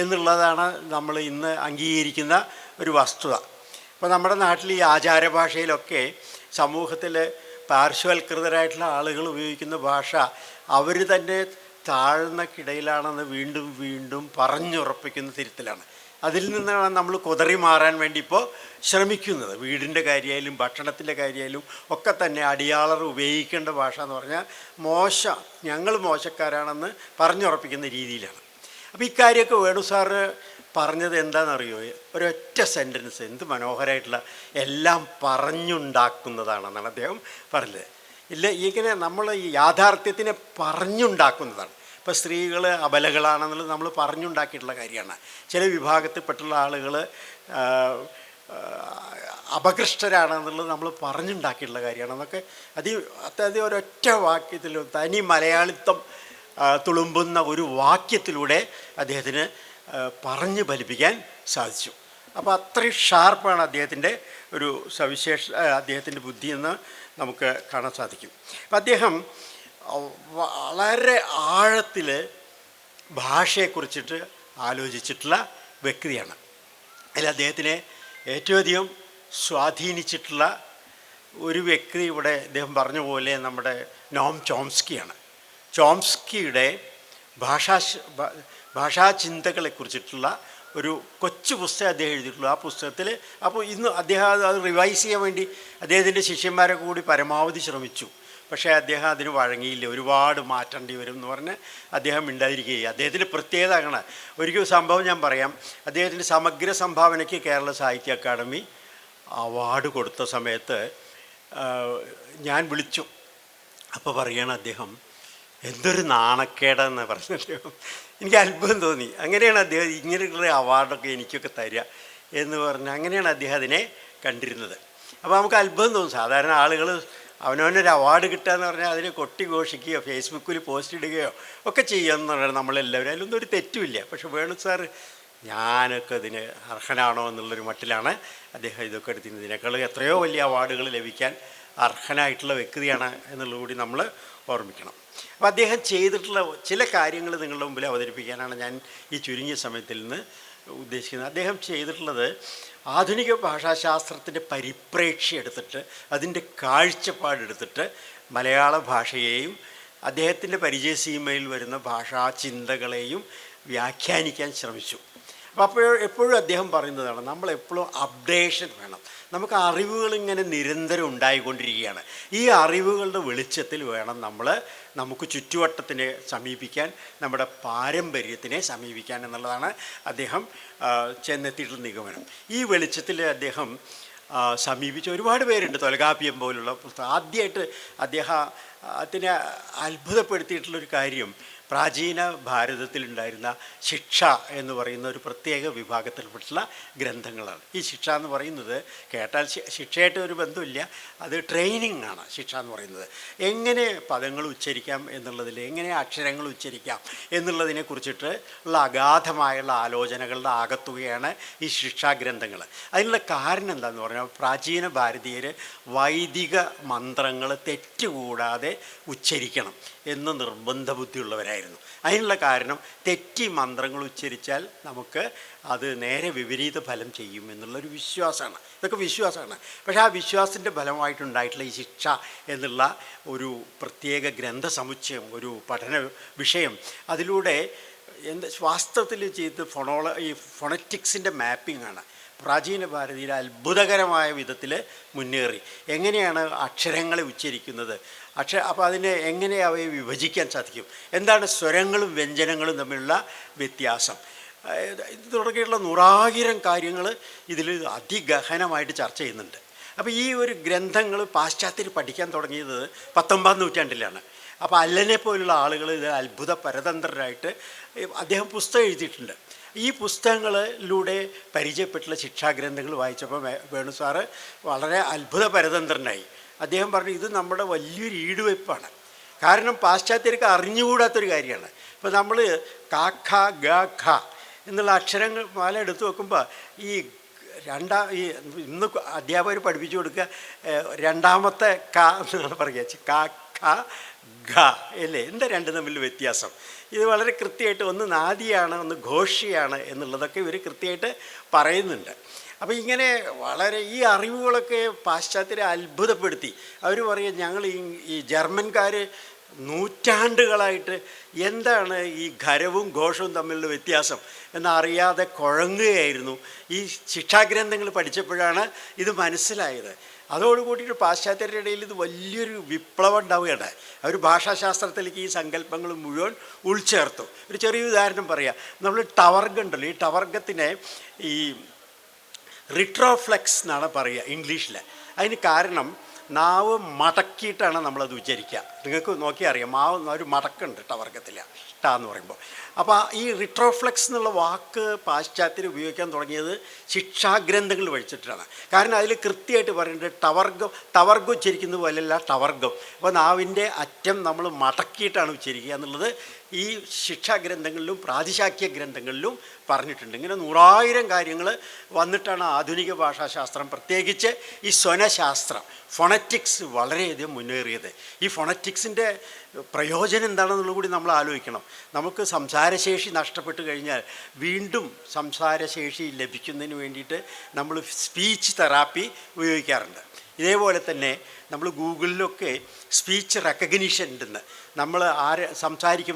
എന്നുള്ളതാണ് നമ്മൾ ഇന്ന് അംഗീകരിക്കുന്ന ഒരു വസ്തുത. ഇപ്പോൾ നമ്മുടെ നാട്ടിൽ ഈ ആചാരഭാഷയിലൊക്കെ സമൂഹത്തിൽ പാർശ്വവൽകൃതരായിട്ടുള്ള ആളുകൾ ഉപയോഗിക്കുന്ന ഭാഷ അവർ തന്നെ താഴ്ന്നക്കിടയിലാണെന്ന് വീണ്ടും വീണ്ടും പറഞ്ഞുറപ്പിക്കുന്ന തരത്തിലാണ്. അതിൽ നിന്നാണ് നമ്മൾ കുതറി മാറാൻ വേണ്ടി ഇപ്പോൾ ശ്രമിക്കുന്നത്. വീടിൻ്റെ കാര്യമായാലും ഭക്ഷണത്തിൻ്റെ കാര്യമായാലും ഒക്കെ തന്നെ അടിയാളർ ഉപയോഗിക്കേണ്ട ഭാഷ എന്ന് പറഞ്ഞാൽ ഞങ്ങൾ മോശക്കാരാണെന്ന് പറഞ്ഞുറപ്പിക്കുന്ന രീതിയിലാണ്. അപ്പോൾ ഇക്കാര്യമൊക്കെ വേണു സാറ് പറഞ്ഞത് എന്താണെന്നറിയോ? ഒരൊറ്റ സെൻറ്റൻസ്, എന്ത് മനോഹരമായിട്ടുള്ള, എല്ലാം പറഞ്ഞുണ്ടാക്കുന്നതാണെന്നാണ് അദ്ദേഹം പറഞ്ഞത്. ഇങ്ങനെ നമ്മൾ ഈ യാഥാർത്ഥ്യത്തിനെ പറഞ്ഞുണ്ടാക്കുന്നതാണ്. ഇപ്പോൾ സ്ത്രീകൾ അബലകളാണെന്നുള്ളത് നമ്മൾ പറഞ്ഞുണ്ടാക്കിയിട്ടുള്ള കാര്യമാണ്. ചില വിഭാഗത്തിൽപ്പെട്ടുള്ള ആളുകൾ അപകൃഷ്ടരാണെന്നുള്ളത് നമ്മൾ പറഞ്ഞുണ്ടാക്കിയിട്ടുള്ള കാര്യമാണെന്നൊക്കെ അത് ഒരൊറ്റ വാക്യത്തിൽ തനി മലയാളിത്വം തുളുമ്പുന്ന ഒരു വാക്യത്തിലൂടെ അദ്ദേഹത്തിന് പറഞ്ഞു ഫലിപ്പിക്കാൻ സാധിച്ചു. അപ്പോൾ അത്രയും ഷാർപ്പാണ് അദ്ദേഹത്തിൻ്റെ ഒരു അദ്ദേഹത്തിൻ്റെ ബുദ്ധിയെന്ന് നമുക്ക് കാണാൻ സാധിക്കും. അപ്പം അദ്ദേഹം വളരെ ആഴത്തിൽ ഭാഷയെക്കുറിച്ചിട്ട് ആലോചിച്ചിട്ടുള്ള വ്യക്തിയാണ്. അതിൽ അദ്ദേഹത്തിനെ ഏറ്റവും അധികം സ്വാധീനിച്ചിട്ടുള്ള ഒരു വ്യക്തി ഇവിടെ അദ്ദേഹം പറഞ്ഞ പോലെ നമ്മുടെ നോം ചോംസ്കിയാണ്. ചോംസ്കിയുടെ ഭാഷാചിന്തകളെക്കുറിച്ചിട്ടുള്ള ഒരു കൊച്ചു പുസ്തകം അദ്ദേഹം എഴുതിയിട്ടുള്ളൂ. ആ പുസ്തകത്തിൽ ഇന്ന് അദ്ദേഹം അത് റിവൈസ് ചെയ്യാൻ വേണ്ടി അദ്ദേഹത്തിൻ്റെ ശിഷ്യന്മാരെ കൂടി പരമാവധി ശ്രമിച്ചു. പക്ഷേ അദ്ദേഹം അതിന് വഴങ്ങിയില്ല. ഒരുപാട് മാറ്റേണ്ടി വരും എന്ന് പറഞ്ഞ് അദ്ദേഹം മിണ്ടാതിരിക്കുകയും. അദ്ദേഹത്തിൻ്റെ പ്രത്യേകത അങ്ങനെ ഒരിക്കലും സംഭവം ഞാൻ പറയാം. അദ്ദേഹത്തിൻ്റെ സമഗ്ര സംഭാവനയ്ക്ക് കേരള സാഹിത്യ അക്കാദമി അവാർഡ് കൊടുത്ത സമയത്ത് ഞാൻ വിളിച്ചു. അപ്പോൾ പറയുകയാണ് അദ്ദേഹം, എന്തൊരു നാണക്കേടെന്ന് പറഞ്ഞു. എനിക്ക് അത്ഭുതം തോന്നി. അങ്ങനെയാണ് അദ്ദേഹം ഇങ്ങനെയുള്ള അവാർഡൊക്കെ എനിക്കൊക്കെ തരിക എന്ന് പറഞ്ഞ് അങ്ങനെയാണ് അദ്ദേഹം അതിനെ കണ്ടിരുന്നത്. അപ്പോൾ നമുക്ക് അത്ഭുതം തോന്നും. സാധാരണ ആളുകൾ അവനവനൊരു അവാർഡ് കിട്ടുക എന്ന് പറഞ്ഞാൽ അതിനെ കൊട്ടി ഘോഷിക്കുകയോ ഫേസ്ബുക്കിൽ പോസ്റ്റ് ഇടുകയോ ഒക്കെ ചെയ്യുമെന്ന് പറഞ്ഞാൽ നമ്മളെല്ലാവരും അതിലൊന്നും ഒരു തെറ്റുമില്ല. പക്ഷെ വേണു സാർ ഞാനൊക്കെ ഇതിന് അർഹനാണോ എന്നുള്ളൊരു മട്ടിലാണ് അദ്ദേഹം ഇതൊക്കെ എടുത്തിരുന്നത്. ഇതിനേക്കാൾ എത്രയോ വലിയ അവാർഡുകൾ ലഭിക്കാൻ അർഹനായിട്ടുള്ള വ്യക്തിയാണ് എന്നുള്ളത് കൂടി നമ്മൾ ഓർമ്മിക്കണം. അപ്പോൾ അദ്ദേഹം ചെയ്തിട്ടുള്ള ചില കാര്യങ്ങൾ നിങ്ങളുടെ മുമ്പിൽ അവതരിപ്പിക്കാനാണ് ഞാൻ ഈ ചുരുങ്ങിയ സമയത്തിൽ നിന്ന് ഉദ്ദേശിക്കുന്നത്. അദ്ദേഹം ചെയ്തിട്ടുള്ളത് ആധുനിക ഭാഷാശാസ്ത്രത്തിൻ്റെ പരിപ്രേക്ഷ്യം എടുത്തിട്ട് അതിൻ്റെ കാഴ്ചപ്പാടെടുത്തിട്ട് മലയാള ഭാഷയെയും അദ്ദേഹത്തിൻ്റെ പരിചയസീമയിൽ വരുന്ന ഭാഷാ ചിന്തകളെയും വ്യാഖ്യാനിക്കാൻ ശ്രമിച്ചു. അപ്പോൾ എപ്പോഴും അദ്ദേഹം പറയുന്നതാണ്, നമ്മളെപ്പോഴും അപ്ഡേഷൻ വേണം. നമുക്ക് അറിവുകൾ ഇങ്ങനെ നിരന്തരം ഉണ്ടായിക്കൊണ്ടിരിക്കുകയാണ്. ഈ അറിവുകളുടെ വെളിച്ചത്തിൽ വേണം നമുക്ക് ചുറ്റുവട്ടത്തിനെ സമീപിക്കാൻ, നമ്മുടെ പാരമ്പര്യത്തിനെ സമീപിക്കാൻ എന്നുള്ളതാണ് അദ്ദേഹം ചെന്നെത്തിയിട്ടുള്ള നിഗമനം. ഈ വെളിച്ചത്തിൽ അദ്ദേഹം സമീപിച്ച ഒരുപാട് പേരുണ്ട്. തൊൽകാപ്യം പോലുള്ള പുസ്തകം ആദ്യമായിട്ട് അദ്ദേഹത്തിനെ അത്ഭുതപ്പെടുത്തിയിട്ടുള്ളൊരു കാര്യം പ്രാചീന ഭാരതത്തിലുണ്ടായിരുന്ന ശിക്ഷ എന്ന് പറയുന്ന ഒരു പ്രത്യേക വിഭാഗത്തിൽപ്പെട്ടുള്ള ഗ്രന്ഥങ്ങളാണ്. ഈ ശിക്ഷ എന്ന് പറയുന്നത് കേട്ടാൽ ശിക്ഷയായിട്ട് ഒരു ബന്ധമില്ല, അത് ട്രെയിനിങ് ആണ്. ശിക്ഷ എന്ന് പറയുന്നത് എങ്ങനെ പദങ്ങൾ ഉച്ചരിക്കാം എന്നുള്ളതിൽ, എങ്ങനെ അക്ഷരങ്ങൾ ഉച്ചരിക്കാം എന്നുള്ളതിനെ കുറിച്ചിട്ട് ഉള്ള അഗാധമായുള്ള ആലോചനകളുടെ ആകത്തുകയാണ് ഈ ശിക്ഷാഗ്രന്ഥങ്ങൾ. അതിനുള്ള കാരണം എന്താണെന്ന് പറഞ്ഞാൽ, പ്രാചീന ഭാരതീയർ വൈദിക മന്ത്രങ്ങൾ തെറ്റുകൂടാതെ ഉച്ചരിക്കണം എന്ന് നിർബന്ധ ബുദ്ധിയുള്ളവരായിരുന്നു. അതിനുള്ള കാരണം തെറ്റി മന്ത്രങ്ങൾ ഉച്ചരിച്ചാൽ നമുക്ക് അത് നേരെ വിപരീത ഫലം ചെയ്യും എന്നുള്ളൊരു വിശ്വാസമാണ്. ഇതൊക്കെ വിശ്വാസമാണ്. പക്ഷേ ആ വിശ്വാസത്തിൻ്റെ ഫലമായിട്ടുണ്ടായിട്ടുള്ള ഈ ശിക്ഷ എന്നുള്ള ഒരു പ്രത്യേക ഗ്രന്ഥസമുച്ചയം, ഒരു പഠന വിഷയം, അതിലൂടെ വാസ്തവത്തിൽ ചെയ്ത് ഈ ഫൊണറ്റിക്സിൻ്റെ മാപ്പിംഗ് ആണ്. പ്രാചീന ഭാരതീയർ അത്ഭുതകരമായ വിധത്തിൽ മുന്നേറി. എങ്ങനെയാണ് അക്ഷരങ്ങളെ ഉച്ചരിക്കുന്നത്, അപ്പോൾ അതിനെ എങ്ങനെ അവയെ വിഭജിക്കാൻ സാധിക്കും, എന്താണ് സ്വരങ്ങളും വ്യഞ്ജനങ്ങളും തമ്മിലുള്ള വ്യത്യാസം, ഇത് തുടങ്ങിയിട്ടുള്ള നൂറായിരം കാര്യങ്ങൾ ഇതിൽ അതിഗഹനമായിട്ട് ചർച്ച ചെയ്യുന്നുണ്ട്. അപ്പോൾ ഈ ഒരു ഗ്രന്ഥങ്ങൾ പാശ്ചാത്യർ പഠിക്കാൻ തുടങ്ങിയത് 19-ാം നൂറ്റാണ്ടിലാണ്. അപ്പോൾ അല്ലനെ പോലുള്ള ആളുകൾ ഇത് അത്ഭുത പരതന്ത്രരായിട്ട് അദ്ദേഹം പുസ്തകം എഴുതിയിട്ടുണ്ട്. ഈ പുസ്തകങ്ങളിലൂടെ പരിചയപ്പെട്ടുള്ള ശിക്ഷാഗ്രന്ഥങ്ങൾ വായിച്ചപ്പോൾ വേണു സാറ് വളരെ അത്ഭുത പരതന്ത്രനായി. അദ്ദേഹം പറഞ്ഞു, ഇത് നമ്മുടെ വലിയൊരു ഈടുവയ്പ്പാണ്. കാരണം പാശ്ചാത്യർക്ക് അറിഞ്ഞുകൂടാത്തൊരു കാര്യമാണ്. ഇപ്പോൾ നമ്മൾ ക ഖ ഗ ഖ എന്നുള്ള അക്ഷരങ്ങൾ മാല എടുത്തു വെക്കുമ്പോൾ ഈ ഇന്ന് അധ്യാപകർ പഠിപ്പിച്ചു കൊടുക്കുക രണ്ടാമത്തെ ക എന്നാണ് പറയുക, ക ഖ ഘ അല്ലേ? എന്താ രണ്ടും തമ്മിൽ വ്യത്യാസം? ഇത് വളരെ കൃത്യമായിട്ട് ഒന്ന് നാദിയാണ്, ഒന്ന് ഘോഷിയാണ് എന്നുള്ളതൊക്കെ ഇവർ കൃത്യമായിട്ട് പറയുന്നുണ്ട്. അപ്പോൾ ഇങ്ങനെ വളരെ ഈ അറിവുകളൊക്കെ പാശ്ചാത്യരെ അത്ഭുതപ്പെടുത്തി. അവർ പറയും, ഞങ്ങൾ ഈ ജർമ്മൻകാർ നൂറ്റാണ്ടുകളായിട്ട് എന്താണ് ഈ ഖരവും ഘോഷവും തമ്മിലുള്ള വ്യത്യാസം എന്നറിയാതെ കുഴങ്ങുകയായിരുന്നു. ഈ ശിക്ഷാഗ്രന്ഥങ്ങൾ പഠിച്ചപ്പോഴാണ് ഇത് മനസ്സിലായത്. അതോടുകൂടിയിട്ട് പാശ്ചാത്യരുടെ ഇടയിൽ ഇത് വലിയൊരു വിപ്ലവം ഉണ്ടാവുകയാണ്. അവർ ഭാഷാശാസ്ത്രത്തിലേക്ക് ഈ സങ്കല്പങ്ങൾ മുഴുവൻ ഉൾച്ചേർത്തു. ഒരു ചെറിയ ഉദാഹരണം പറയാം. നമ്മൾ ടവർഗ ഉണ്ടല്ലോ, ഈ ടവർഗത്തിനെ ഈ റിട്രോഫ്ലെക്സ് എന്നാണ് പറയുക ഇംഗ്ലീഷിൽ. അതിന് കാരണം നാവ് മടക്കിയിട്ടാണ് നമ്മളത് ഉച്ചരിക്കുക. നിങ്ങൾക്ക് നോക്കിയാൽ അറിയാം, ഒരു മടക്കുണ്ട് ടവർഗത്തിൽ, ട എന്ന് പറയുമ്പോൾ. അപ്പോൾ ഈ റിട്രോഫ്ലെക്സ് എന്നുള്ള വാക്ക് പാശ്ചാത്യർ ഉപയോഗിക്കാൻ തുടങ്ങിയത് ശിക്ഷാഗ്രന്ഥങ്ങൾ വഴിച്ചിട്ടാണ്. കാരണം അതിൽ കൃത്യമായിട്ട് പറയുന്നത് ടവർഗം ഉച്ചരിക്കുന്നത് പോലെയല്ല ടവർഗം. അപ്പോൾ നാവിൻ്റെ അറ്റം നമ്മൾ മടക്കിയിട്ടാണ് ഉച്ചരിക്കുക എന്നുള്ളത് ഈ ശിക്ഷാഗ്രന്ഥങ്ങളിലും പ്രാതിശാഖ്യ ഗ്രന്ഥങ്ങളിലും പറഞ്ഞിട്ടുണ്ട്. ഇങ്ങനെ നൂറായിരം കാര്യങ്ങൾ വന്നിട്ടാണ് ആധുനിക ഭാഷാശാസ്ത്രം, പ്രത്യേകിച്ച് ഈ സ്വനശാസ്ത്രം, ഫൊണറ്റിക്സ് വളരെയധികം മുന്നേറിയത്. ഈ ഫൊണറ്റിക്സിൻ്റെ പ്രയോജനം എന്താണെന്നുള്ളത് കൂടി നമ്മൾ ആലോചിക്കണം. നമുക്ക് സംസാരശേഷി നഷ്ടപ്പെട്ട് കഴിഞ്ഞാൽ വീണ്ടും സംസാരശേഷി ലഭിക്കുന്നതിന് വേണ്ടിയിട്ട് നമ്മൾ സ്പീച്ച് തെറാപ്പി ഉപയോഗിക്കാറുണ്ട്. ഇതേപോലെ തന്നെ നമ്മൾ ഗൂഗിളിലൊക്കെ സ്പീച്ച് റെക്കഗ്നിഷൻ ഉണ്ടെന്ന്. നമ്മൾ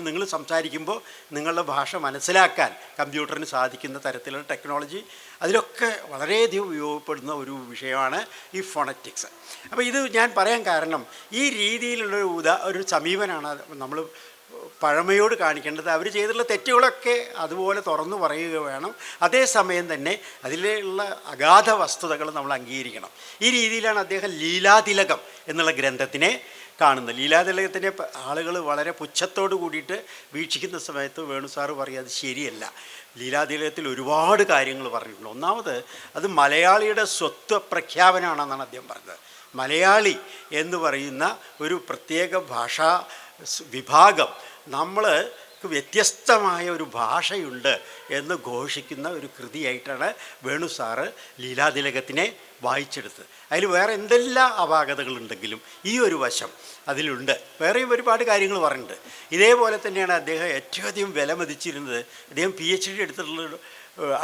നിങ്ങൾ സംസാരിക്കുമ്പോൾ നിങ്ങളുടെ ഭാഷ മനസ്സിലാക്കാൻ കമ്പ്യൂട്ടറിന് സാധിക്കുന്ന തരത്തിലുള്ള ടെക്നോളജി അതിലൊക്കെ വളരെയധികം ഉപയോഗപ്പെടുന്ന ഒരു വിഷയമാണ് ഈ ഫൊണറ്റിക്സ്. അപ്പോൾ ഇത് ഞാൻ പറയാൻ കാരണം, ഈ രീതിയിലുള്ളൊരു ഒരു സമീപനമാണ് നമ്മൾ പഴമയോട് കാണിക്കേണ്ടത്. അവർ ചെയ്തിട്ടുള്ള തെറ്റുകളൊക്കെ അതുപോലെ തുറന്നു പറയുക വേണം. അതേസമയം തന്നെ അതിലുള്ള അഗാധ വസ്തുതകൾ നമ്മൾ അംഗീകരിക്കണം. ഈ രീതിയിലാണ് അദ്ദേഹം ലീലാതിലകം എന്നുള്ള ഗ്രന്ഥത്തിനെ കാണുന്നത്. ലീലാതിലകത്തിനെ ആളുകൾ വളരെ പുച്ഛത്തോട് കൂടിയിട്ട് വീക്ഷിക്കുന്ന സമയത്ത് വേണു സാറ് പറയും അത് ശരിയല്ല. ലീലാതിലകത്തിൽ ഒരുപാട് കാര്യങ്ങൾ പറഞ്ഞിട്ടുണ്ട്. ഒന്നാമത് അത് മലയാളിയുടെ സ്വത്വ പ്രഖ്യാപനമാണെന്നാണ് അദ്ദേഹം പറഞ്ഞത്. മലയാളി എന്ന് പറയുന്ന ഒരു പ്രത്യേക ഭാഷാ വിഭാഗം നമ്മൾക്ക് വ്യത്യസ്തമായ ഒരു ഭാഷയുണ്ട് എന്ന് ഘോഷിക്കുന്ന ഒരു കൃതിയായിട്ടാണ് വേണു സാറ് ലീലാതിലകത്തിനെ വായിച്ചെടുത്തത്. അതിൽ വേറെ എന്തെല്ലാം അപാകതകളുണ്ടെങ്കിലും ഈ ഒരു വശം അതിലുണ്ട്. വേറെയും ഒരുപാട് കാര്യങ്ങൾ പറഞ്ഞിട്ടുണ്ട്. ഇതേപോലെ തന്നെയാണ് അദ്ദേഹം ഏറ്റവും അധികം വിലമതിച്ചിരുന്നത്. അദ്ദേഹം PhD എടുത്തിട്ടുള്ള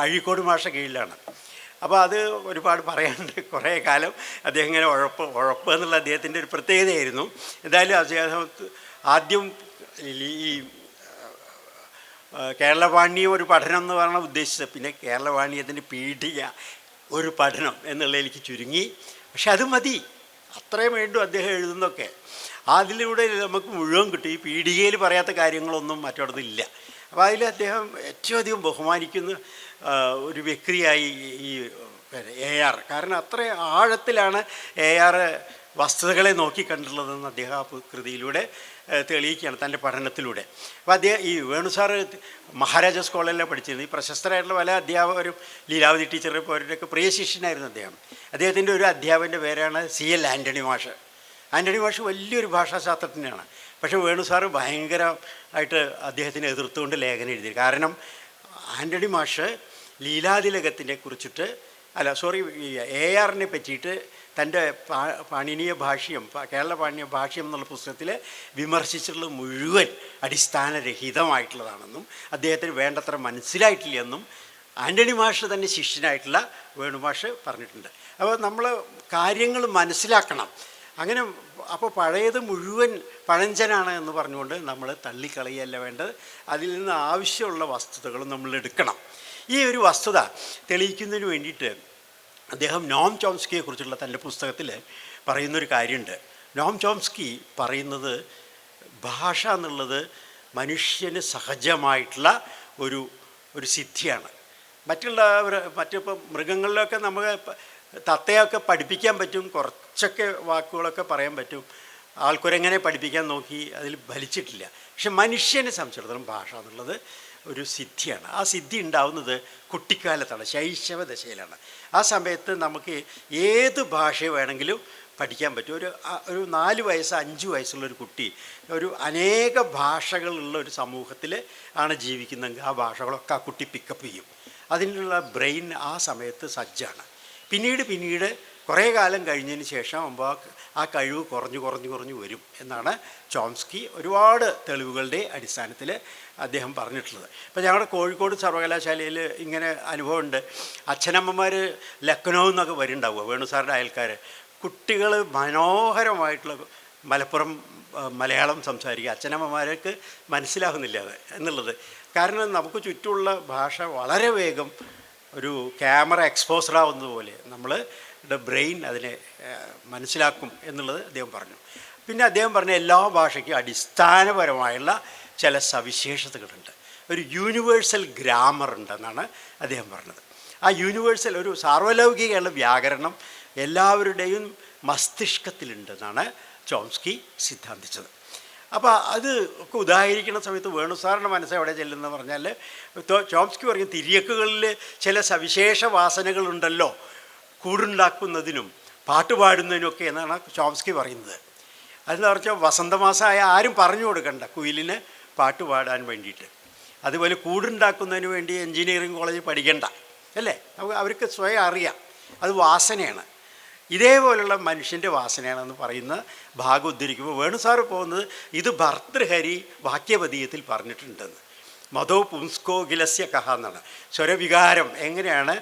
അഴീക്കോട് മാഷ കീഴിലാണ്. അപ്പോൾ അത് ഒരുപാട് പറയാനുണ്ട്. കുറേ കാലം അദ്ദേഹം ഇങ്ങനെ ഉഴപ്പ് എന്നുള്ള അദ്ദേഹത്തിൻ്റെ ഒരു പ്രത്യേകതയായിരുന്നു. എന്തായാലും അദ്ദേഹം ആദ്യം ഈ കേരളപാണ്യം ഒരു പഠനം എന്ന് പറഞ്ഞാൽ ഉദ്ദേശിച്ചത്, പിന്നെ കേരളപാണ്യത്തിൻ്റെ പീഠിക ഒരു പഠനം എന്നുള്ളതിലേക്ക് ചുരുങ്ങി. പക്ഷെ അത് മതി, അത്രയും വേണ്ടു അദ്ദേഹം എഴുതുന്നതൊക്കെ. അതിലൂടെ നമുക്ക് മുഴുവൻ കിട്ടും. ഈ പീഠികയിൽ പറയാത്ത കാര്യങ്ങളൊന്നും മറ്റൊടത്തില്ല. അപ്പോൾ അതിൽ അദ്ദേഹം ഏറ്റവും അധികം ബഹുമാനിക്കുന്ന ഒരു വ്യക്തിയായി ഈ AR. കാരണം അത്ര ആഴത്തിലാണ് AR വസ്തുതകളെ നോക്കിക്കണ്ടുള്ളതെന്ന് അദ്ദേഹം ആ കൃതിയിലൂടെ തെളിയിക്കുകയാണ് തൻ്റെ പഠനത്തിലൂടെ. അപ്പോൾ അദ്ദേഹം ഈ വേണു സാറ് മഹാരാജാസ് കോളേജിലാണ് പഠിച്ചിരുന്നത്. ഈ പ്രശസ്തരായിട്ടുള്ള പല അധ്യാപകരും ലീലാവതി ടീച്ചറെ പോലൊക്കെ പ്രിയ ശിഷ്യനായിരുന്നു അദ്ദേഹം. അദ്ദേഹത്തിൻ്റെ ഒരു അധ്യാപകൻ്റെ പേരാണ് CL ആൻ്റണി മാഷ്. ആൻ്റണി മാഷ് വലിയൊരു ഭാഷാശാസ്ത്രജ്ഞനാണ്. പക്ഷേ വേണു സാറ് ഭയങ്കരമായിട്ട് അദ്ദേഹത്തിനെ എതിർത്തുകൊണ്ട് ലേഖനം എഴുതി. കാരണം ആൻ്റണി മാഷ് ലീലാതിലകത്തിനെ കുറിച്ചിട്ട് ARനെ പറ്റിയിട്ട് തൻ്റെ പാണിനീയ ഭാഷ്യം, കേരള പാണിനീയ ഭാഷ്യം എന്നുള്ള പുസ്തകത്തിൽ വിമർശിച്ചിട്ടുള്ളത് മുഴുവൻ അടിസ്ഥാനരഹിതമായിട്ടുള്ളതാണെന്നും അദ്ദേഹത്തിന് വേണ്ടത്ര മനസ്സിലായിട്ടില്ലെന്നും ആൻ്റണി മാഷ് തന്നെ ശിഷ്യനായിട്ടുള്ള വേണുമാഷ് പറഞ്ഞിട്ടുണ്ട്. അപ്പോൾ നമ്മൾ കാര്യങ്ങൾ മനസ്സിലാക്കണം. അങ്ങനെ അപ്പോൾ പഴയത് മുഴുവൻ പഴഞ്ചനാണ് എന്ന് പറഞ്ഞുകൊണ്ട് നമ്മൾ തള്ളിക്കളയല്ല വേണ്ടത്. അതിൽ നിന്ന് ആവശ്യമുള്ള വസ്തുതകളും നമ്മൾ എടുക്കണം. ഈ ഒരു വസ്തുത തെളിയിക്കുന്നതിന് വേണ്ടിയിട്ട് അദ്ദേഹം നോം ചോംസ്കിയെക്കുറിച്ചുള്ള തൻ്റെ പുസ്തകത്തിൽ പറയുന്നൊരു കാര്യമുണ്ട്. നോം ചോംസ്കി പറയുന്നത് ഭാഷ എന്നുള്ളത് മനുഷ്യന് സഹജമായിട്ടുള്ള ഒരു സിദ്ധിയാണ്. മറ്റിപ്പോൾ മൃഗങ്ങളിലൊക്കെ നമുക്ക് തത്തയൊക്കെ പഠിപ്പിക്കാൻ പറ്റും, കുറച്ചൊക്കെ വാക്കുകളൊക്കെ പറയാൻ പറ്റും. ആൾക്കുരങ്ങനെ പഠിപ്പിക്കാൻ നോക്കി അതിൽ ഫലിച്ചിട്ടില്ല. പക്ഷെ മനുഷ്യനെ സംബന്ധിച്ചിടത്തോളം ഭാഷ എന്നുള്ളത് ഒരു സിദ്ധിയാണ്. ആ സിദ്ധി ഉണ്ടാവുന്നത് കുട്ടിക്കാലത്താണ്, ശൈശവ ദശയിലാണ്. ആ സമയത്ത് നമുക്ക് ഏത് ഭാഷ വേണമെങ്കിലും പഠിക്കാൻ പറ്റും. ഒരു 4 വയസ്സ് 5 വയസ്സുള്ളൊരു കുട്ടി അനേക ഭാഷകളുള്ള ഒരു സമൂഹത്തിൽ ആണ് ജീവിക്കുന്നതെങ്കിൽ ആ ഭാഷകളൊക്കെ ആ കുട്ടി പിക്കപ്പ് ചെയ്യും. അതിനുള്ള ബ്രെയിൻ ആ സമയത്ത് സജ്ജാണ്. പിന്നീട് കുറേ കാലം കഴിഞ്ഞതിന് ശേഷം ആകുമ്പോൾ ആ കഴിവ് കുറഞ്ഞു വരും എന്നാണ് ചോംസ്കി ഒരുപാട് തെളിവുകളുടെ അടിസ്ഥാനത്തിൽ അദ്ദേഹം പറഞ്ഞിട്ടുള്ളത്. ഇപ്പോൾ ഞങ്ങളുടെ കോഴിക്കോട് സർവകലാശാലയിൽ ഇങ്ങനെ അനുഭവമുണ്ട്. അച്ഛനമ്മമാർ ലക്നൗ എന്നൊക്കെ വരുന്നുണ്ടാവുക, വേണു സാറിൻ്റെ അയൽക്കാർ. കുട്ടികൾ മനോഹരമായിട്ടുള്ള മലപ്പുറം മലയാളം സംസാരിക്കുക. അച്ഛനമ്മമാർക്ക് മനസ്സിലാകുന്നില്ല അത് എന്നുള്ളത്. കാരണം നമുക്ക് ചുറ്റുമുള്ള ഭാഷ വളരെ വേഗം ഒരു ക്യാമറ എക്സ്പോസർ ആവുന്നതുപോലെ നമ്മളുടെ ബ്രെയിൻ അതിനെ മനസ്സിലാക്കും എന്നുള്ളത് അദ്ദേഹം പറഞ്ഞു. പിന്നെ അദ്ദേഹം പറഞ്ഞ എല്ലാ ഭാഷയ്ക്കും അടിസ്ഥാനപരമായുള്ള ചില സവിശേഷതകളുണ്ട്. ഒരു യൂണിവേഴ്സൽ ഗ്രാമർ ഉണ്ടെന്നാണ് അദ്ദേഹം പറഞ്ഞത്. ആ യൂണിവേഴ്സൽ ഒരു സാർവലൗകികമുള്ള വ്യാകരണം എല്ലാവരുടെയും മസ്തിഷ്കത്തിലുണ്ടെന്നാണ് ചോംസ്കി സിദ്ധാന്തിച്ചത്. അപ്പോൾ അത് ഒക്കെ ഉദാഹരിക്കുന്ന സമയത്ത് വേണു സാറിൻ്റെ മനസ്സ് എവിടെ ചെല്ലുന്ന പറഞ്ഞാൽ ചോംസ്കി പറയും തിരിയക്കുകളിൽ ചില സവിശേഷ വാസനകളുണ്ടല്ലോ കൂടുണ്ടാക്കുന്നതിനും പാട്ടുപാടുന്നതിനൊക്കെ എന്നാണ് ചോംസ്കി പറയുന്നത്. അതെന്ന് പറഞ്ഞാൽ വസന്തമാസമായ ആരും പറഞ്ഞു കൊടുക്കണ്ട കുയിലിന് പാട്ട് പാടാൻ വേണ്ടിയിട്ട്. അതുപോലെ കൂടുണ്ടാക്കുന്നതിന് വേണ്ടി എൻജിനീയറിംഗ് കോളേജിൽ പഠിക്കണ്ട, അല്ലേ? അവർക്ക് സ്വയം അറിയാം, അത് വാസനയാണ്. ഇതേപോലുള്ള മനുഷ്യൻ്റെ വാസനയാണെന്ന് പറയുന്ന ഭാഗം ഉദ്ധരിക്കുമ്പോൾ വേണു സാറ് പോകുന്നത് ഇത് ഭർതൃഹരി വാക്യപതീയത്തിൽ പറഞ്ഞിട്ടുണ്ടെന്ന്. മധോ പുംസ്കോകിലസ്യ കഹ എന്നാണ്. സ്വരവികാരം എങ്ങനെയാണ്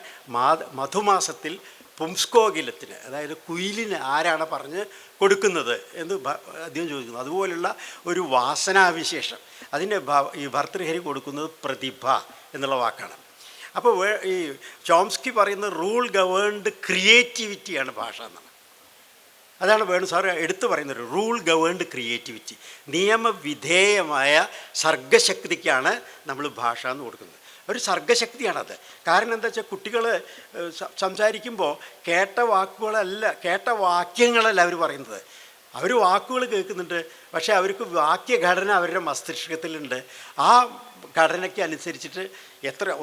മധുമാസത്തിൽ പുംസ്കോകിലത്തിന്, അതായത് കുയിലിന് ആരാണ് പറഞ്ഞ് കൊടുക്കുന്നത് എന്ന് അദ്ദേഹം ചോദിക്കുന്നു. അതുപോലുള്ള ഒരു വാസനാവിശേഷം അതിൻ്റെ ഈ ഭർതൃഹരി കൊടുക്കുന്നത് പ്രതിഭ എന്നുള്ള വാക്കാണ്. അപ്പോൾ ഈ ചോംസ്കി പറയുന്ന റൂൾ ഗവേൺഡ് ക്രിയേറ്റിവിറ്റിയാണ് ഭാഷ എന്നാണ്. അതാണ് വേണു സാർ എടുത്തു പറയുന്നത്. റൂൾ ഗവേൺഡ് ക്രിയേറ്റിവിറ്റി, നിയമവിധേയമായ സർഗശക്തിക്കാണ് നമ്മൾ ഭാഷ എന്ന് കൊടുക്കുന്നത്. ഒരു സർഗശക്തിയാണത്. കാരണം എന്താ വെച്ചാൽ കുട്ടികൾ സംസാരിക്കുമ്പോൾ കേട്ട വാക്യങ്ങളല്ല അവർ പറയുന്നത്. അവർ വാക്കുകൾ കേൾക്കുന്നുണ്ട്, പക്ഷേ അവർക്ക് വാക്യഘടന അവരുടെ മസ്തിഷ്കത്തിലുണ്ട്. ആ ഘടനയ്ക്ക് അനുസരിച്ചിട്ട്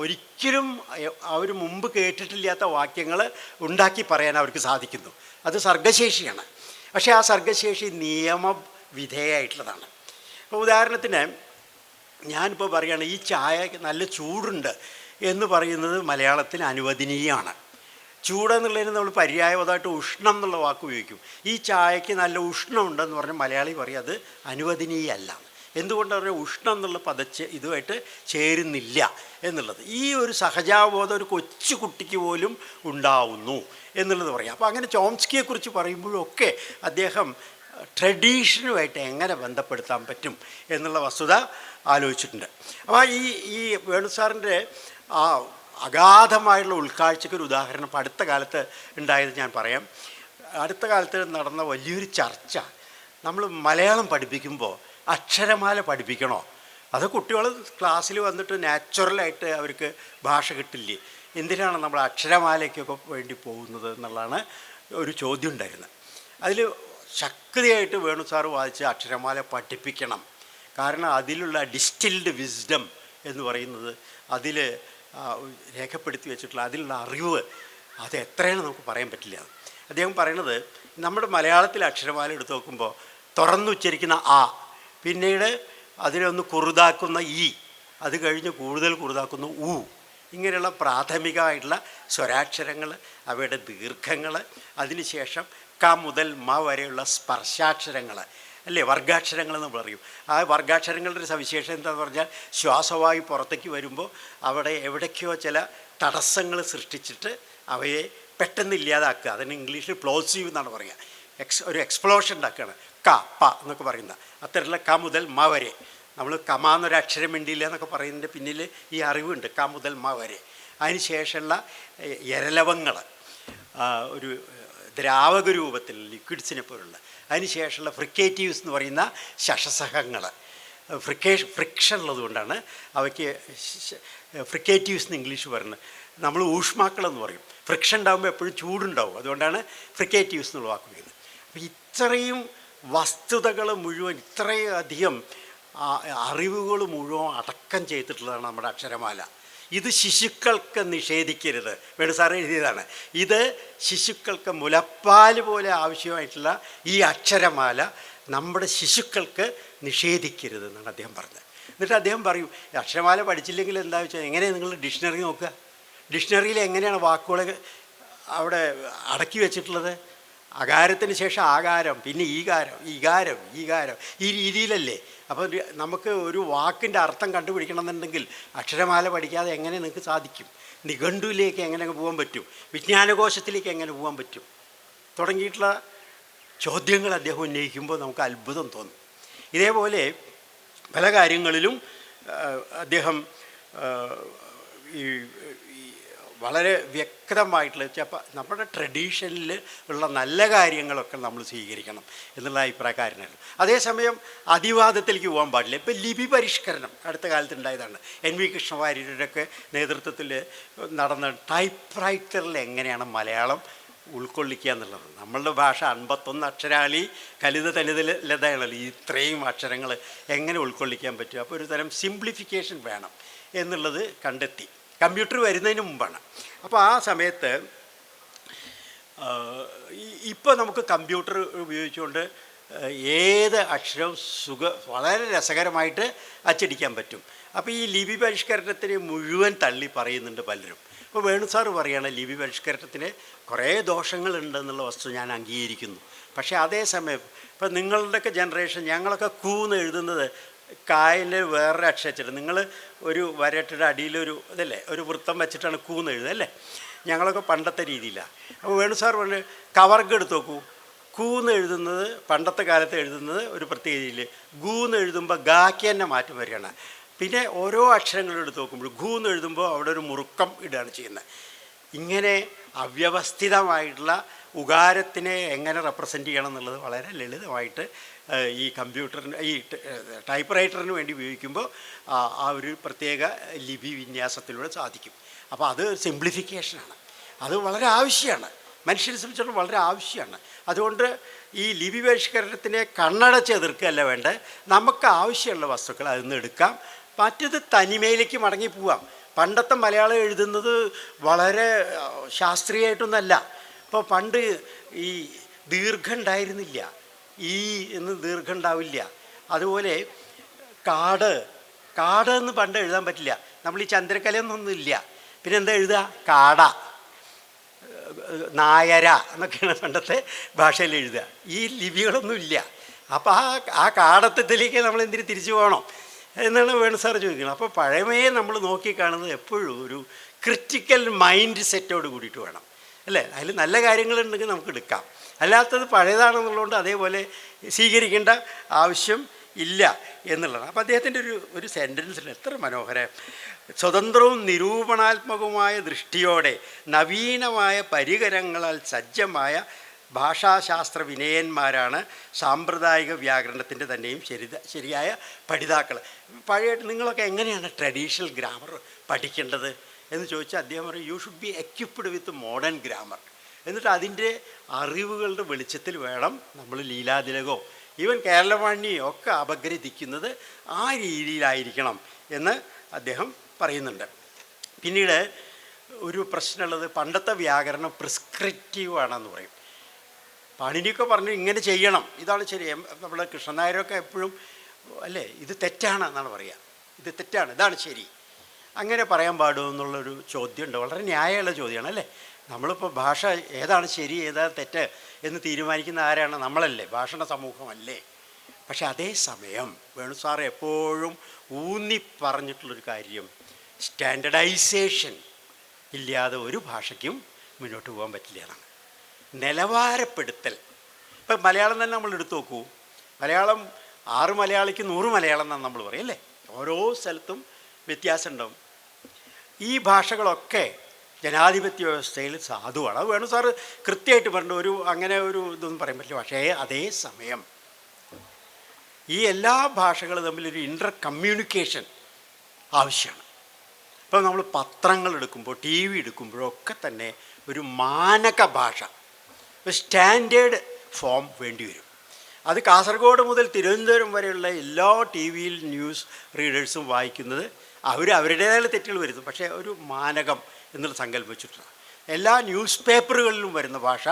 ഒരിക്കലും അവർ മുമ്പ് കേട്ടിട്ടില്ലാത്ത വാക്യങ്ങൾ ഉണ്ടാക്കി പറയാൻ അവർക്ക് സാധിക്കുന്നു. അത് സർഗശേഷിയാണ്. പക്ഷേ ആ സർഗശേഷി നിയമവിധേയമായിട്ടുള്ളതാണ്. ഇപ്പോൾ ഉദാഹരണത്തിന് ഞാനിപ്പോൾ പറയുകയാണ് ഈ ചായക്ക് നല്ല ചൂടുണ്ട് എന്ന് പറയുന്നത് മലയാളത്തിന് അനുവദനീയമാണ്. ചൂടെന്നുള്ളതിന് നമ്മൾ പര്യായപദമായിട്ട് ഉഷ്ണം എന്നുള്ള വാക്ക് ഉപയോഗിക്കും. ഈ ചായക്ക് നല്ല ഉഷ്ണമുണ്ടെന്ന് പറഞ്ഞാൽ മലയാളി പറയും അത് അനുവദനീയമല്ല. എന്തുകൊണ്ടാണ് പറഞ്ഞാൽ ഉഷ്ണം എന്നുള്ള പദച്ച് ഇതുമായിട്ട് ചേരുന്നില്ല എന്നുള്ളത്. ഈ ഒരു സഹജാബോധം ഒരു കൊച്ചു കുട്ടിക്ക് പോലും ഉണ്ടാവുന്നു എന്നുള്ളത് പറയാം. അപ്പോൾ അങ്ങനെ ചോംസ്കിയെക്കുറിച്ച് പറയുമ്പോഴൊക്കെ അദ്ദേഹം ട്രഡീഷനുമായിട്ട് എങ്ങനെ ബന്ധപ്പെടുത്താൻ പറ്റും എന്നുള്ള വസ്തുത ആലോചിച്ചിട്ടുണ്ട്. അപ്പോൾ ഈ വേണു സാറിൻ്റെ ആ അഗാധമായുള്ള ഉൾക്കാഴ്ചയ്ക്കൊരു ഉദാഹരണം ഇപ്പോൾ അടുത്ത കാലത്ത് ഉണ്ടായത് ഞാൻ പറയാം. അടുത്ത കാലത്ത് നടന്ന വലിയൊരു ചർച്ച, നമ്മൾ മലയാളം പഠിപ്പിക്കുമ്പോൾ അക്ഷരമാല പഠിപ്പിക്കണോ, അത് കുട്ടികൾ ക്ലാസ്സിൽ വന്നിട്ട് നാച്ചുറലായിട്ട് അവർക്ക് ഭാഷ കിട്ടില്ലേ, എന്തിനാണ് നമ്മൾ അക്ഷരമാലയ്ക്കൊക്കെ വേണ്ടി പോകുന്നത് എന്നുള്ളതാണ് ഒരു ചോദ്യം ഉണ്ടായിരുന്നത്. അതിൽ ശക്തിയായിട്ട് വേണു സാറ് വാദിച്ച് അക്ഷരമാല പഠിപ്പിക്കണം. കാരണം അതിലുള്ള ഡിസ്റ്റിൽഡ് വിസ്ഡം എന്ന് പറയുന്നത് അതിൽ രേഖപ്പെടുത്തി വെച്ചിട്ടുള്ള അതിലുള്ള അറിവ് അത് എത്രയാണ് നമുക്ക് പറയാൻ പറ്റില്ല. അദ്ദേഹം പറയണത് നമ്മുടെ മലയാളത്തിൽ അക്ഷരമാല എടുത്ത് നോക്കുമ്പോൾ തുറന്നുച്ചരിക്കുന്ന ആ, പിന്നീട് അതിനൊന്ന് കുറുതാക്കുന്ന ഈ, അത് കഴിഞ്ഞ് കൂടുതൽ കുറുതാക്കുന്ന ഊ, ഇങ്ങനെയുള്ള പ്രാഥമികമായിട്ടുള്ള സ്വരാക്ഷരങ്ങൾ, അവയുടെ ദീർഘങ്ങൾ, അതിനുശേഷം ക മുതൽ മ വരെയുള്ള സ്പർശാക്ഷരങ്ങൾ അല്ലേ, വർഗാക്ഷരങ്ങൾ എന്ന് പറയും. ആ വർഗാക്ഷരങ്ങളുടെ ഒരു സവിശേഷത എന്താണെന്ന് പറഞ്ഞാൽ ശ്വാസവായു പുറത്തേക്ക് വരുമ്പോൾ അവിടെ എവിടേക്കോ ചില തടസ്സങ്ങൾ സൃഷ്ടിച്ചിട്ട് അവയെ പെട്ടെന്ന് ഇല്ലാതാക്കുക. അതിന് ഇംഗ്ലീഷിൽ പ്ലോസീവ് എന്നാണ് പറയുക. ഒരു എക്സ്പ്ലോഷൻ ഉണ്ടാക്കുകയാണ്. ക പ എന്നൊക്കെ പറയുന്ന അത്തരത്തിലുള്ള ക മുതൽ മ വരെ. നമ്മൾ കമാന്നൊരു അക്ഷരം വേണ്ടിയില്ല എന്നൊക്കെ പറയുന്നതിൻ്റെ പിന്നിൽ ഈ അറിവുണ്ട്. ക മുതൽ മ വരെ. അതിന് ശേഷമുള്ള എരലവങ്ങൾ ഒരു ദ്രാവക രൂപത്തിൽ ലിക്വിഡ്സിനെ പോലുള്ള, അതിനുശേഷമുള്ള ഫ്രിക്കേറ്റീവ്സ് എന്ന് പറയുന്ന ശഷസഹങ്ങൾ, ഫ്രിക്ഷൻ ഉള്ളതുകൊണ്ടാണ് അവയ്ക്ക് ഫ്രിക്കേറ്റീവ്സ് എന്ന് ഇംഗ്ലീഷ് പറയുന്നത്. നമ്മൾ ഊഷ്മാക്കളെന്ന് പറയും. ഫ്രിക്ഷൻ ഉണ്ടാകുമ്പോൾ എപ്പോഴും ചൂടുണ്ടാവും, അതുകൊണ്ടാണ് ഫ്രിക്കേറ്റീവ്സ് എന്നുള്ള വാക്ക് ഉപയോഗിക്കുന്നത്. അപ്പോൾ ഇത്രയും വസ്തുതകൾ മുഴുവൻ, ഇത്രയും അധികം അറിവുകൾ മുഴുവൻ അടക്കം ചെയ്തിട്ടുള്ളതാണ് നമ്മുടെ അക്ഷരമാല. ഇത് ശിശുക്കൾക്ക് നിഷേധിക്കരുത്. വേണു സാറ് എഴുതിയതാണ്. ഇത് ശിശുക്കൾക്ക് മുലപ്പാൽ പോലെ ആവശ്യമായിട്ടുള്ള ഈ അക്ഷരമാല നമ്മുടെ ശിശുക്കൾക്ക് നിഷേധിക്കരുത് എന്നാണ് അദ്ദേഹം പറഞ്ഞത്. എന്നിട്ട് അദ്ദേഹം പറയും, അക്ഷരമാല പഠിച്ചില്ലെങ്കിൽ എന്താ വെച്ചാൽ എങ്ങനെയാണ് നിങ്ങൾ ഡിക്ഷണറി നോക്കുക, ഡിക്ഷണറിയിൽ എങ്ങനെയാണ് വാക്കുകൾ അവിടെ അടക്കി വെച്ചിട്ടുള്ളത്. അകാരത്തിന് ശേഷം ആകാരം, പിന്നെ ഈകാരം, ഈകാരം, ഈകാരം, ഈ രീതിയിലല്ലേ. അപ്പോൾ നമുക്ക് ഒരു വാക്കിൻ്റെ അർത്ഥം കണ്ടുപിടിക്കണമെന്നുണ്ടെങ്കിൽ അക്ഷരമാല പഠിക്കാതെ എങ്ങനെ നിങ്ങൾക്ക് സാധിക്കും? നിഘണ്ടുവിലേക്ക് എങ്ങനെ പോകാൻ പറ്റും? വിജ്ഞാനകോശത്തിലേക്ക് എങ്ങനെ പോകാൻ പറ്റും? തുടങ്ങിയിട്ടുള്ള ചോദ്യങ്ങൾ അദ്ദേഹം ഉന്നയിക്കുമ്പോൾ നമുക്ക് അത്ഭുതം തോന്നും. ഇതേപോലെ പല കാര്യങ്ങളിലും അദ്ദേഹം ഈ വളരെ വ്യക്തമായിട്ടുള്ള ചിലപ്പോൾ നമ്മുടെ ട്രഡീഷനിൽ ഉള്ള നല്ല കാര്യങ്ങളൊക്കെ നമ്മൾ സ്വീകരിക്കണം എന്നുള്ള അഭിപ്രായക്കാരനായിരുന്നു. അതേസമയം അതിവാദത്തിലേക്ക് പോകാൻ പാടില്ല. ഇപ്പോൾ ലിപി പരിഷ്കരണം അടുത്ത കാലത്ത് ഉണ്ടായതാണ്. NV കൃഷ്ണവാര്യരുടെയൊക്കെ നേതൃത്വത്തിൽ നടന്ന ടൈപ്പ് റൈറ്ററിൽ എങ്ങനെയാണ് മലയാളം ഉൾക്കൊള്ളിക്കുക എന്നുള്ളത്. നമ്മളുടെ ഭാഷ 51 അക്ഷരാളി കലിത ലതയാണല്ലോ. ഇത്രയും അക്ഷരങ്ങൾ എങ്ങനെ ഉൾക്കൊള്ളിക്കാൻ പറ്റും? അപ്പോൾ ഒരു തരം സിംപ്ലിഫിക്കേഷൻ വേണം എന്നുള്ളത് കണ്ടെത്തി. കമ്പ്യൂട്ടർ വരുന്നതിന് മുമ്പാണ്. അപ്പോൾ ആ സമയത്ത് ഇപ്പോൾ നമുക്ക് കമ്പ്യൂട്ടർ ഉപയോഗിച്ചുകൊണ്ട് ഏത് അക്ഷരവും വളരെ രസകരമായിട്ട് അച്ചടിക്കാൻ പറ്റും. അപ്പോൾ ഈ ലിപി പരിഷ്കരണത്തിന് മുഴുവൻ തള്ളി പറയുന്നുണ്ട് പലരും. ഇപ്പോൾ വേണു സാറ് പറയുകയാണ് ലിപി പരിഷ്കരണത്തിന് കുറേ ദോഷങ്ങളുണ്ടെന്നുള്ള വസ്തു ഞാൻ അംഗീകരിക്കുന്നു. പക്ഷേ അതേസമയം ഇപ്പം നിങ്ങളുടെയൊക്കെ ജനറേഷൻ, ഞങ്ങളൊക്കെ കൂന്ന് എഴുതുന്നത് കായലിൽ വേറൊരു അക്ഷരം, നിങ്ങൾ ഒരു വരട്ടിയുടെ അടിയിലൊരു ഇതല്ലേ, ഒരു വൃത്തം വെച്ചിട്ടാണ് കൂന്ന് എഴുതുക അല്ലേ. ഞങ്ങളൊക്കെ പണ്ടത്തെ രീതിയിലാണ്. അപ്പോൾ വേണു സാർ പറഞ്ഞു കവർഗ് എടുത്ത് നോക്കൂ, കൂന്ന് എഴുതുന്നത് പണ്ടത്തെ കാലത്ത് എഴുതുന്നത് ഒരു പ്രത്യേക രീതിയിൽ, ഗൂന്ന് എഴുതുമ്പോൾ ഗാക്ക് തന്നെ മാറ്റം വരികയാണ്. പിന്നെ ഓരോ അക്ഷരങ്ങളും എടുത്ത് നോക്കുമ്പോൾ ഗൂന്ന് എഴുതുമ്പോൾ അവിടെ ഒരു മുറുക്കം ഇടുകയാണ് ചെയ്യുന്നത്. ഇങ്ങനെ അവ്യവസ്ഥിതമായിട്ടുള്ള ഉകാരത്തിനെ എങ്ങനെ റെപ്രസെൻ്റ് ചെയ്യണം എന്നുള്ളത് വളരെ ലളിതമായിട്ട് ഈ കമ്പ്യൂട്ടറിന്, ഈ ടൈപ്പ് റൈറ്ററിന് വേണ്ടി ഉപയോഗിക്കുമ്പോൾ ആ ഒരു പ്രത്യേക ലിപി വിന്യാസത്തിലൂടെ സാധിക്കും. അപ്പോൾ അത് സിംപ്ലിഫിക്കേഷനാണ്. അത് വളരെ ആവശ്യമാണ്, മനുഷ്യനെ സംബന്ധിച്ചിടത്തോളം വളരെ ആവശ്യമാണ്. അതുകൊണ്ട് ഈ ലിപി പരിഷ്കരണത്തിനെ കണ്ണടച്ച് എതിർക്കുകയല്ല വേണ്ടത്. നമുക്ക് ആവശ്യമുള്ള വസ്തുക്കൾ അതിൽ നിന്ന് എടുക്കാം, മറ്റത് തനിമയിലേക്ക് മടങ്ങി പോവാം. പണ്ടത്തെ മലയാളം എഴുതുന്നത് വളരെ ശാസ്ത്രീയമായിട്ടൊന്നല്ല. ഇപ്പോൾ പണ്ട് ഈ ദീർഘം ഉണ്ടായിരുന്നില്ല, ഈ എന്ന് ദീർഘം ഉണ്ടാവില്ല. അതുപോലെ കാട്, കാട് എന്ന് പണ്ട് എഴുതാൻ പറ്റില്ല. നമ്മൾ ഈ ചന്ദ്രക്കലയൊന്നും ഇല്ല. പിന്നെ എന്താ എഴുതുക? കാട, നായര എന്നൊക്കെയാണ് പണ്ടത്തെ ഭാഷയിൽ എഴുതുക. ഈ ലിപികളൊന്നും ഇല്ല. അപ്പോൾ ആ കാടത്തത്തിലേക്ക് നമ്മൾ എന്തിനു തിരിച്ചു പോകണം എന്നാണ് വേണു സാർ ചോദിക്കുന്നത്. അപ്പോൾ പഴമയെ നമ്മൾ നോക്കിക്കാണുന്നത് എപ്പോഴും ഒരു ക്രിറ്റിക്കൽ മൈൻഡ് സെറ്റോട് കൂടിയിട്ട് വേണം, അല്ലേ? അതിൽ നല്ല കാര്യങ്ങളുണ്ടെങ്കിൽ നമുക്ക് എടുക്കാം, അല്ലാത്തത് പഴയതാണെന്നുള്ളതുകൊണ്ട് അതേപോലെ സ്വീകരിക്കേണ്ട ആവശ്യം ഇല്ല എന്നുള്ളതാണ്. അപ്പോൾ അദ്ദേഹത്തിൻ്റെ ഒരു സെൻറ്റൻസിൽ എത്ര മനോഹരം: സ്വതന്ത്രവും നിരൂപണാത്മകവുമായ ദൃഷ്ടിയോടെ നവീനമായ പരികരങ്ങളാൽ സജ്ജമായ ഭാഷാശാസ്ത്ര വിനയന്മാരാണ് സാമ്പ്രദായിക വ്യാകരണത്തിൻ്റെ തന്നെയും ശരിയായ പഠിതാക്കൾ. നിങ്ങളൊക്കെ എങ്ങനെയാണ് ട്രഡീഷണൽ ഗ്രാമർ പഠിക്കേണ്ടത് എന്ന് ചോദിച്ചാൽ അദ്ദേഹം പറയും, you should be equipped with modern grammar. എന്നിട്ട് അതിൻ്റെ അറിവുകളുടെ വെളിച്ചത്തിൽ വേണം നമ്മൾ ലീലാതിലകോ ഈവൻ കേരളവാണിയോ ഒക്കെ അപഗ്രഥിക്കുന്നത് ആ രീതിയിലായിരിക്കണം എന്ന് അദ്ദേഹം പറയുന്നുണ്ട്. പിന്നീട് ഒരു പ്രശ്നമുള്ളത്, പണ്ടത്തെ വ്യാകരണം പ്രിസ്ക്രിപ്റ്റീവ് ആണെന്ന് പറയും. പാണിനിയൊക്കെ പറഞ്ഞു ഇങ്ങനെ ചെയ്യണം, ഇതാണ് ശരി. നമ്മുടെ കൃഷ്ണനായരൊക്കെ എപ്പോഴും അല്ലേ ഇത് തെറ്റാണ് എന്നാണ് പറയുക, ഇത് തെറ്റാണ്, ഇതാണ് ശരി, അങ്ങനെ പറയാൻ പാടുമോ എന്നുള്ളൊരു ചോദ്യമുണ്ട്. വളരെ ന്യായമുള്ള ചോദ്യമാണ്, അല്ലേ? നമ്മളിപ്പോൾ ഭാഷ ഏതാണ് ശരി ഏതാണ് തെറ്റ് എന്ന് തീരുമാനിക്കുന്ന ആരാണ്? നമ്മളല്ലേ, ഭാഷണ സമൂഹമല്ലേ? പക്ഷെ അതേസമയം വേണു സാർ എപ്പോഴും ഊന്നി പറഞ്ഞിട്ടുള്ളൊരു കാര്യം, സ്റ്റാൻഡർഡൈസേഷൻ ഇല്ലാതെ ഒരു ഭാഷയ്ക്കും മുന്നോട്ട് പോകാൻ പറ്റില്ല എന്നാണ്. നിലവാരപ്പെടുത്തൽ. ഇപ്പം മലയാളം തന്നെ നമ്മൾ എടുത്തു നോക്കൂ. മലയാളം 6 മലയാളിക്ക് 100 മലയാളം എന്നാണ് നമ്മൾ പറയും, അല്ലേ? ഓരോ സ്ഥലത്തും വ്യത്യാസം ഉണ്ടാവും. ഈ ഭാഷകളൊക്കെ ജനാധിപത്യ വ്യവസ്ഥയിൽ സാധുവാണ്. അത് വേണു സാറ് കൃത്യമായിട്ട് പറഞ്ഞു. അങ്ങനെ ഒരു ഇതൊന്നും പറയാൻ പറ്റില്ല. പക്ഷേ അതേസമയം ഈ എല്ലാ ഭാഷകളും തമ്മിലൊരു ഇൻ്റർ കമ്മ്യൂണിക്കേഷൻ ആവശ്യമാണ്. ഇപ്പം നമ്മൾ പത്രങ്ങൾ എടുക്കുമ്പോൾ TV എടുക്കുമ്പോഴൊക്കെ തന്നെ ഒരു മാനക ഭാഷ, ഒരു സ്റ്റാൻഡേർഡ് ഫോം വേണ്ടി വരും. അത് കാസർഗോഡ് മുതൽ തിരുവനന്തപുരം വരെയുള്ള എല്ലാ TV ന്യൂസ് റീഡേഴ്സും വായിക്കുന്നത് അവരുടേതായ തെറ്റുകൾ വരുന്നു, പക്ഷേ ഒരു മാനകം എന്നുള്ള സങ്കല്പം വെച്ചിട്ടാണ്. എല്ലാ ന്യൂസ് പേപ്പറുകളിലും വരുന്ന ഭാഷ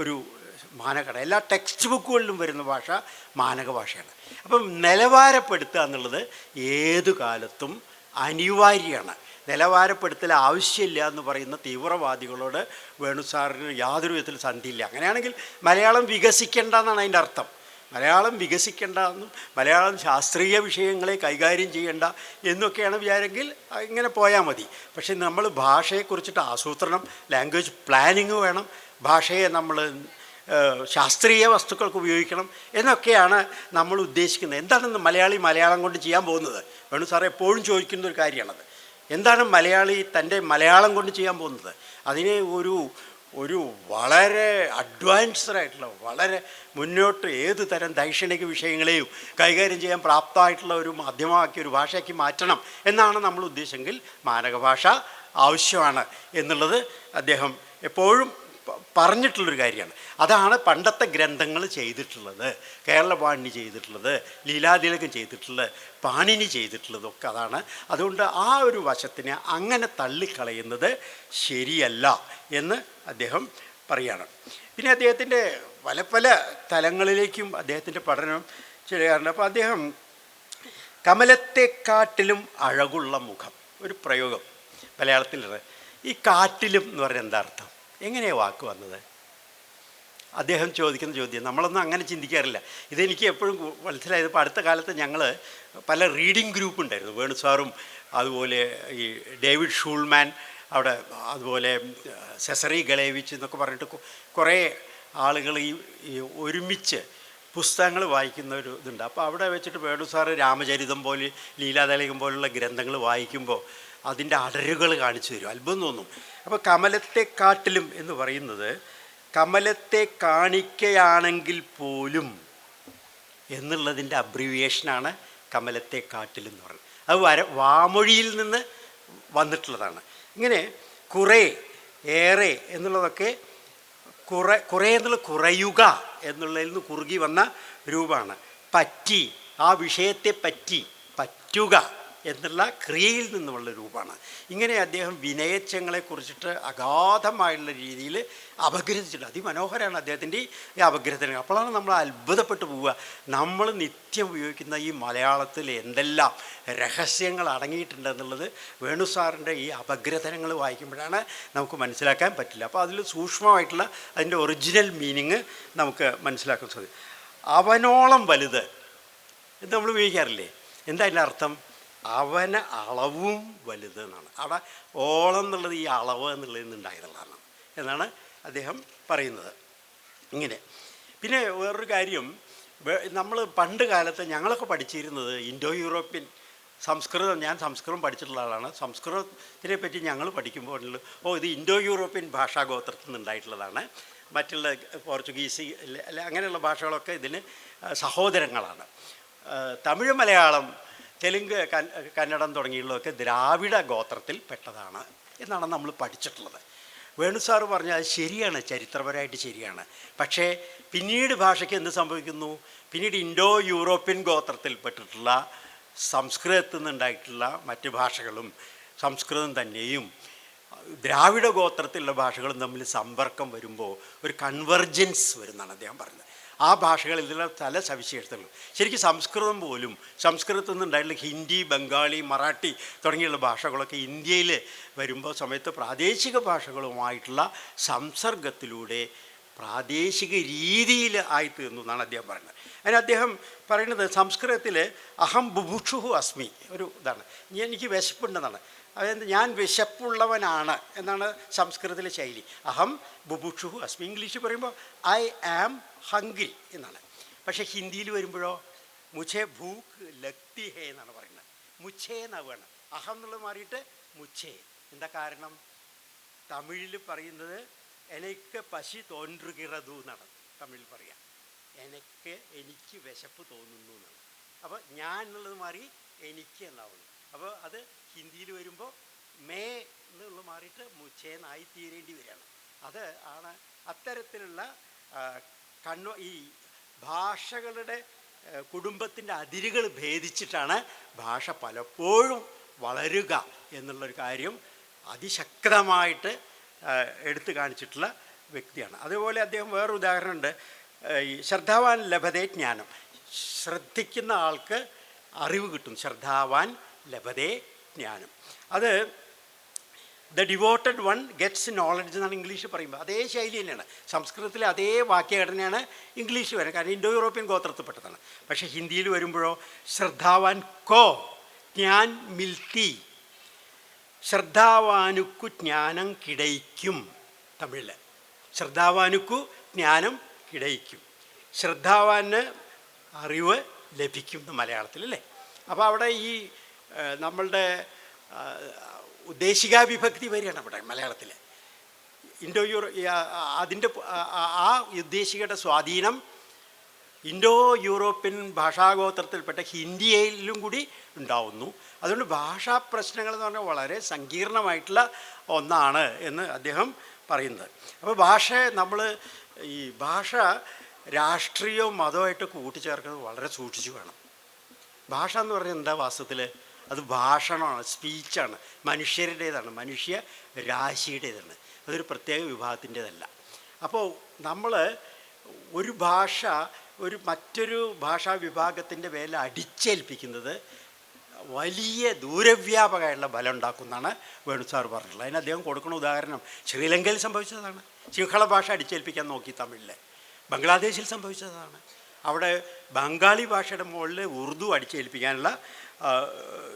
ഒരു മാനകമാണ്. എല്ലാ ടെക്സ്റ്റ് ബുക്കുകളിലും വരുന്ന ഭാഷ മാനക ഭാഷയാണ്. അപ്പം നിലവാരപ്പെടുത്തുക എന്നുള്ളത് ഏതു കാലത്തും അനിവാര്യമാണ്. നിലവാരപ്പെടുത്തൽ ആവശ്യമില്ല എന്ന് പറയുന്ന തീവ്രവാദികളോട് വേണു സാറിന് യാതൊരു വിധത്തിൽ സന്ധിയില്ല. അങ്ങനെയാണെങ്കിൽ മലയാളം വികസിക്കേണ്ട എന്നാണ് അതിൻ്റെ അർത്ഥം. മലയാളം വികസിക്കേണ്ട എന്നും മലയാളം ശാസ്ത്രീയ വിഷയങ്ങളെ കൈകാര്യം ചെയ്യേണ്ട എന്നൊക്കെയാണ് വിചാരെങ്കിൽ ഇങ്ങനെ പോയാൽ മതി. പക്ഷേ നമ്മൾ ഭാഷയെക്കുറിച്ചിട്ട് ആസൂത്രണം, ലാംഗ്വേജ് പ്ലാനിങ് വേണം. ഭാഷയെ നമ്മൾ ശാസ്ത്രീയ വസ്തുക്കൾക്ക് ഉപയോഗിക്കണം എന്നൊക്കെയാണ് നമ്മൾ ഉദ്ദേശിക്കുന്നത്. എന്താണ് മലയാളം കൊണ്ട് ചെയ്യാൻ പോകുന്നത്? വേണു സാർ എപ്പോഴും ചോദിക്കുന്ന ഒരു കാര്യമാണത്. എന്താണ് മലയാളി തൻ്റെ മലയാളം കൊണ്ട് ചെയ്യാൻ പോകുന്നത്? അതിനെ ഒരു വളരെ അഡ്വാൻസ്ഡ് ആയിട്ടുള്ള, വളരെ മുന്നോട്ട് ഏത് തരം ദൈക്ഷണിക വിഷയങ്ങളെയും കൈകാര്യം ചെയ്യാൻ പ്രാപ്തമായിട്ടുള്ള ഒരു മാധ്യമമാക്കി, ഒരു ഭാഷയാക്കി മാറ്റണം എന്നാണ് നമ്മൾ ഉദ്ദേശമെങ്കിൽ മാനക ഭാഷ ആവശ്യമാണ് എന്നുള്ളത് അദ്ദേഹം എപ്പോഴും പറഞ്ഞിട്ടുള്ളൊരു കാര്യമാണ്. അതാണ് പണ്ടത്തെ ഗ്രന്ഥങ്ങൾ ചെയ്തിട്ടുള്ളത്, കേരളവാണി ചെയ്തിട്ടുള്ളത്, ലീലാതിലകം ചെയ്തിട്ടുള്ളത്, പാണിനി ചെയ്തിട്ടുള്ളതൊക്കെ അതാണ്. അതുകൊണ്ട് ആ ഒരു വശത്തിനെ അങ്ങനെ തള്ളിക്കളയുന്നത് ശരിയല്ല എന്ന് അദ്ദേഹം പറയുകയാണ്. പിന്നെ അദ്ദേഹത്തിൻ്റെ പല തലങ്ങളിലേക്കും അദ്ദേഹത്തിൻ്റെ പഠനം ചെയ്യാറുണ്ട്. അപ്പോൾ അദ്ദേഹം കമലത്തെക്കാട്ടിലും അഴകുള്ള മുഖം, ഒരു പ്രയോഗം മലയാളത്തിലുള്ളത്. ഈ കാട്ടിലും എന്ന് പറഞ്ഞാൽ എന്താ അർത്ഥം? എങ്ങനെയാണ് വാക്ക് വന്നത്? അദ്ദേഹം ചോദിക്കുന്ന ചോദ്യം നമ്മളൊന്നും അങ്ങനെ ചിന്തിക്കാറില്ല. ഇതെനിക്ക് എപ്പോഴും മനസ്സിലായത്, ഇപ്പോൾ അടുത്ത കാലത്ത് ഞങ്ങൾ പല റീഡിംഗ് ഗ്രൂപ്പ് ഉണ്ടായിരുന്നു. വേണു സാറും അതുപോലെ ഈ ഡേവിഡ് ഷൂൾമാൻ അവിടെ, അതുപോലെ സെസറി ഗളേവിച്ച് എന്നൊക്കെ പറഞ്ഞിട്ട് കുറേ ആളുകൾ ഈ ഒരുമിച്ച് പുസ്തകങ്ങൾ വായിക്കുന്ന ഒരു ഇതുണ്ട്. അപ്പോൾ അവിടെ വെച്ചിട്ട് വേണു സാറ് രാമചരിതം പോലെ, ലീലാതിലകം പോലുള്ള ഗ്രന്ഥങ്ങൾ വായിക്കുമ്പോൾ അതിൻ്റെ അടരുകൾ കാണിച്ചു തരും. അത്ഭുതം തോന്നും. അപ്പോൾ കമലത്തെക്കാട്ടിലും എന്ന് പറയുന്നത് കമലത്തെ കാണിക്കയാണെങ്കിൽ പോലും എന്നുള്ളതിൻ്റെ അബ്രിവിയേഷനാണ് കമലത്തെക്കാട്ടിലും എന്ന് പറയുന്നത്. അത് വാമൊഴിയിൽ നിന്ന് വന്നിട്ടുള്ളതാണ്. ഇങ്ങനെ കുറേ, ഏറെ എന്നുള്ളതൊക്കെ കുറേ എന്നുള്ള കുറയുക എന്നുള്ളതിൽ നിന്ന് കുറുകി വന്ന രൂപമാണ്. പറ്റി, ആ വിഷയത്തെ പറ്റി, പറ്റുക എന്നുള്ള ക്രിയയിൽ നിന്നുമുള്ള രൂപമാണ്. ഇങ്ങനെ അദ്ദേഹം വിനയച്ചങ്ങളെക്കുറിച്ചിട്ട് അഗാധമായുള്ള രീതിയിൽ അപഗ്രഥിച്ചിട്ടുണ്ട്. അതിമനോഹരമാണ് അദ്ദേഹത്തിൻ്റെ ഈ അപഗ്രഥനങ്ങൾ. അപ്പോഴാണ് നമ്മൾ അത്ഭുതപ്പെട്ടു പോവുക. നമ്മൾ നിത്യം ഉപയോഗിക്കുന്ന ഈ മലയാളത്തിൽ എന്തെല്ലാം രഹസ്യങ്ങൾ അടങ്ങിയിട്ടുണ്ടെന്നുള്ളത് വേണു സാറിൻ്റെ ഈ അപഗ്രഥനങ്ങൾ വായിക്കുമ്പോഴാണ് നമുക്ക് മനസ്സിലാക്കാൻ പറ്റില്ല. അപ്പോൾ അതിൽ സൂക്ഷ്മമായിട്ടുള്ള അതിൻ്റെ ഒറിജിനൽ മീനിങ് നമുക്ക് മനസ്സിലാക്കാൻ സാധിക്കും. അവനോളം വലുത് എന്ന് നമ്മൾ ഉപയോഗിക്കാറില്ലേ? എന്താ അതിൻ്റെ അർത്ഥം? അവന അളവും വലുത് എന്നാണ്. അവിടെ ഓളം എന്നുള്ളത് ഈ അളവ് എന്നുള്ളതിൽ നിന്നുണ്ടായതുള്ളതാണ് എന്നാണ് അദ്ദേഹം പറയുന്നത്. ഇങ്ങനെ പിന്നെ വേറൊരു കാര്യം, നമ്മൾ പണ്ട് കാലത്ത് ഞങ്ങളൊക്കെ പഠിച്ചിരുന്നത് ഇൻഡോ യൂറോപ്യൻ സംസ്കൃതം. ഞാൻ സംസ്കൃതം പഠിച്ചിട്ടുള്ള ആളാണ്. സംസ്കൃതത്തിനെ പറ്റി ഞങ്ങൾ പഠിക്കുമ്പോൾ ഇത് ഇൻഡോ യൂറോപ്യൻ ഭാഷാഗോത്രത്തിൽ നിന്നുണ്ടായിട്ടുള്ളതാണ്. മറ്റുള്ള പോർച്ചുഗീസ് അല്ല അങ്ങനെയുള്ള ഭാഷകളൊക്കെ ഇതിന് സഹോദരങ്ങളാണ്. തമിഴ്, മലയാളം, തെലുങ്ക്, കന്നഡം തുടങ്ങിയുള്ളതൊക്കെ ദ്രാവിഡ ഗോത്രത്തിൽ പെട്ടതാണ് എന്നാണ് നമ്മൾ പഠിച്ചിട്ടുള്ളത്. വേണു സാറ് പറഞ്ഞാൽ അത് ശരിയാണ്, ചരിത്രപരമായിട്ട് ശരിയാണ്. പക്ഷേ പിന്നീട് ഭാഷയ്ക്ക് എന്ത് സംഭവിക്കുന്നു? പിന്നീട് ഇൻഡോ യൂറോപ്യൻ ഗോത്രത്തിൽപ്പെട്ടിട്ടുള്ള സംസ്കൃതത്തിൽ നിന്നുണ്ടായിട്ടുള്ള മറ്റ് ഭാഷകളും സംസ്കൃതം തന്നെയും ദ്രാവിഡ ഗോത്രത്തിലുള്ള ഭാഷകളും തമ്മിൽ സമ്പർക്കം വരുമ്പോൾ ഒരു കൺവെർജൻസ് വരുന്നതാണ് അദ്ദേഹം പറഞ്ഞത്. ആ ഭാഷകളിലുള്ള പല സവിശേഷതകളും ശരിക്കും സംസ്കൃതം പോലും സംസ്കൃതത്തിൽ നിന്നുണ്ടായിട്ടുള്ള ഹിന്ദി, ബംഗാളി, മറാഠി തുടങ്ങിയുള്ള ഭാഷകളൊക്കെ ഇന്ത്യയിൽ വരുമ്പോൾ സമയത്ത് പ്രാദേശിക ഭാഷകളുമായിട്ടുള്ള സംസർഗത്തിലൂടെ പ്രാദേശിക രീതിയിൽ ആയിത്തീർന്നു എന്നാണ് അദ്ദേഹം പറയുന്നത്. അതിന് അദ്ദേഹം പറയുന്നത് സംസ്കൃതത്തിൽ അഹം ബുഭുക്ഷുഹു അസ്മി ഒരു ഇതാണ്, എനിക്ക് വിശപ്പുണ്ടെന്നാണ്. അതായത് ഞാൻ വിശപ്പുള്ളവനാണ് എന്നാണ് സംസ്കൃതത്തിലെ ശൈലി. അഹം ബുഭുക്ഷുഹു അസ്മി. ഇംഗ്ലീഷ് പറയുമ്പോൾ ഐ ആം ഹംഗ്രി എന്നാണ്. പക്ഷേ ഹിന്ദിയിൽ വരുമ്പോഴോ മുഛേ ഭൂക്ക് ലഗ്തി ഹേ എന്നാണ് പറയുന്നത്. മുഛേ എന്നാണ്. അഹം എന്നുള്ളത് മാറിയിട്ട് മുഛേ. എന്താ കാരണം? തമിഴിൽ പറയുന്നത് എനിക്ക് പശി തോன்றுகிறது എന്നാണ് തമിഴിൽ പറയുക. എനിക്ക് വിശപ്പ് തോന്നുന്നു എന്നാണ്. അപ്പോൾ ഞാൻ എന്നുള്ളത് മാറി എനിക്ക് എന്നാവുന്നു. അപ്പോൾ അത് ഹിന്ദിയിൽ വരുമ്പോൾ മേ എന്നുള്ളത് മാറിയിട്ട് മുച്ചേന്നായി തീരേണ്ടി വരികയാണ്. അത് ആണ് അത്തരത്തിലുള്ള ഈ ഭാഷകളുടെ കുടുംബത്തിൻ്റെ അതിരുകൾ ഭേദിച്ചിട്ടാണ് ഭാഷ പലപ്പോഴും വളരുക എന്നുള്ളൊരു കാര്യം അതിശക്തമായിട്ട് എടുത്തു കാണിച്ചിട്ടുള്ള വ്യക്തിയാണ്. അതുപോലെ അദ്ദേഹം വേറൊരു ഉദാഹരണമുണ്ട്. ഈ ശ്രദ്ധാവാൻ ലഭതേ ജ്ഞാനം. ശ്രദ്ധിക്കുന്ന ആൾക്ക് അറിവ് കിട്ടും. ശ്രദ്ധാവാൻ ലഭതേ ജ്ഞാനം. അത് the devoted one gets knowledge എന്നാണ് ഇംഗ്ലീഷ് പറയുമ്പോൾ. അതേ ശൈലി തന്നെയാണ്. സംസ്കൃതത്തിലെ അതേ വാക്യഘടനയാണ് ഇംഗ്ലീഷ് വരുന്നത്. കാരണം ഇൻഡോ യൂറോപ്യൻ ഗോത്രത്തിൽപ്പെട്ടതാണ്. പക്ഷേ ഹിന്ദിയിൽ വരുമ്പോഴോ ശ്രദ്ധാവാൻ കോ ജ്ഞാൻ മിൽത്തി. ശ്രദ്ധാവാനുക്കു ജ്ഞാനം കിടയ്ക്കും. തമിഴിൽ ശ്രദ്ധാവാനുക്കു ജ്ഞാനം കിടയ്ക്കും. ശ്രദ്ധാവാന് അറിവ് ലഭിക്കും എന്ന് മലയാളത്തിൽ അല്ലേ. അപ്പോൾ അവിടെ ഈ നമ്മളുടെ ഉദ്ദേശിക വിഭക്തി വരികയാണ് അവിടെ മലയാളത്തിൽ. ഇൻഡോ അതിൻ്റെ ആ ഉദ്ദേശികയുടെ സ്വാധീനം ഇൻഡോ യൂറോപ്യൻ ഭാഷാഗോത്രത്തിൽപ്പെട്ട ഹിന്ദിയിലും കൂടി ഉണ്ടാവുന്നു. അതുകൊണ്ട് ഭാഷാ പ്രശ്നങ്ങൾ എന്ന് പറഞ്ഞാൽ വളരെ സങ്കീർണമായിട്ടുള്ള ഒന്നാണ് എന്ന് അദ്ദേഹം പറയുന്നത്. അപ്പോൾ നമ്മൾ ഈ ഭാഷ രാഷ്ട്രീയവും മതവുമായിട്ട് കൂട്ടിച്ചേർക്കുന്നത് വളരെ സൂക്ഷിച്ചു വേണം. ഭാഷ എന്ന് പറഞ്ഞാൽ എന്താ വാസ്തവത്തിൽ? അത് ഭാഷണമാണ്, സ്പീച്ചാണ്, മനുഷ്യരുടേതാണ്, മനുഷ്യ രാശിയുടേതാണ്. അതൊരു പ്രത്യേക വിഭാഗത്തിൻ്റേതല്ല. അപ്പോൾ നമ്മൾ ഒരു ഭാഷ മറ്റൊരു ഭാഷാ വിഭാഗത്തിൻ്റെ മേലെ അടിച്ചേൽപ്പിക്കുന്നത് വലിയ ദൂരവ്യാപകമായിട്ടുള്ള ബലം ഉണ്ടാക്കുന്നതാണ് വേണു സാർ പറഞ്ഞിട്ടുള്ളത്. അതിന് അദ്ദേഹം കൊടുക്കുന്ന ഉദാഹരണം ശ്രീലങ്കയിൽ സംഭവിച്ചതാണ്. സിംഹള ഭാഷ അടിച്ചേൽപ്പിക്കാൻ നോക്കി തമിഴിൽ. ബംഗ്ലാദേശിൽ സംഭവിച്ചതാണ്. അവിടെ ബംഗാളി ഭാഷയുടെ മുകളിൽ ഉറുദു അടിച്ചേൽപ്പിക്കാനുള്ള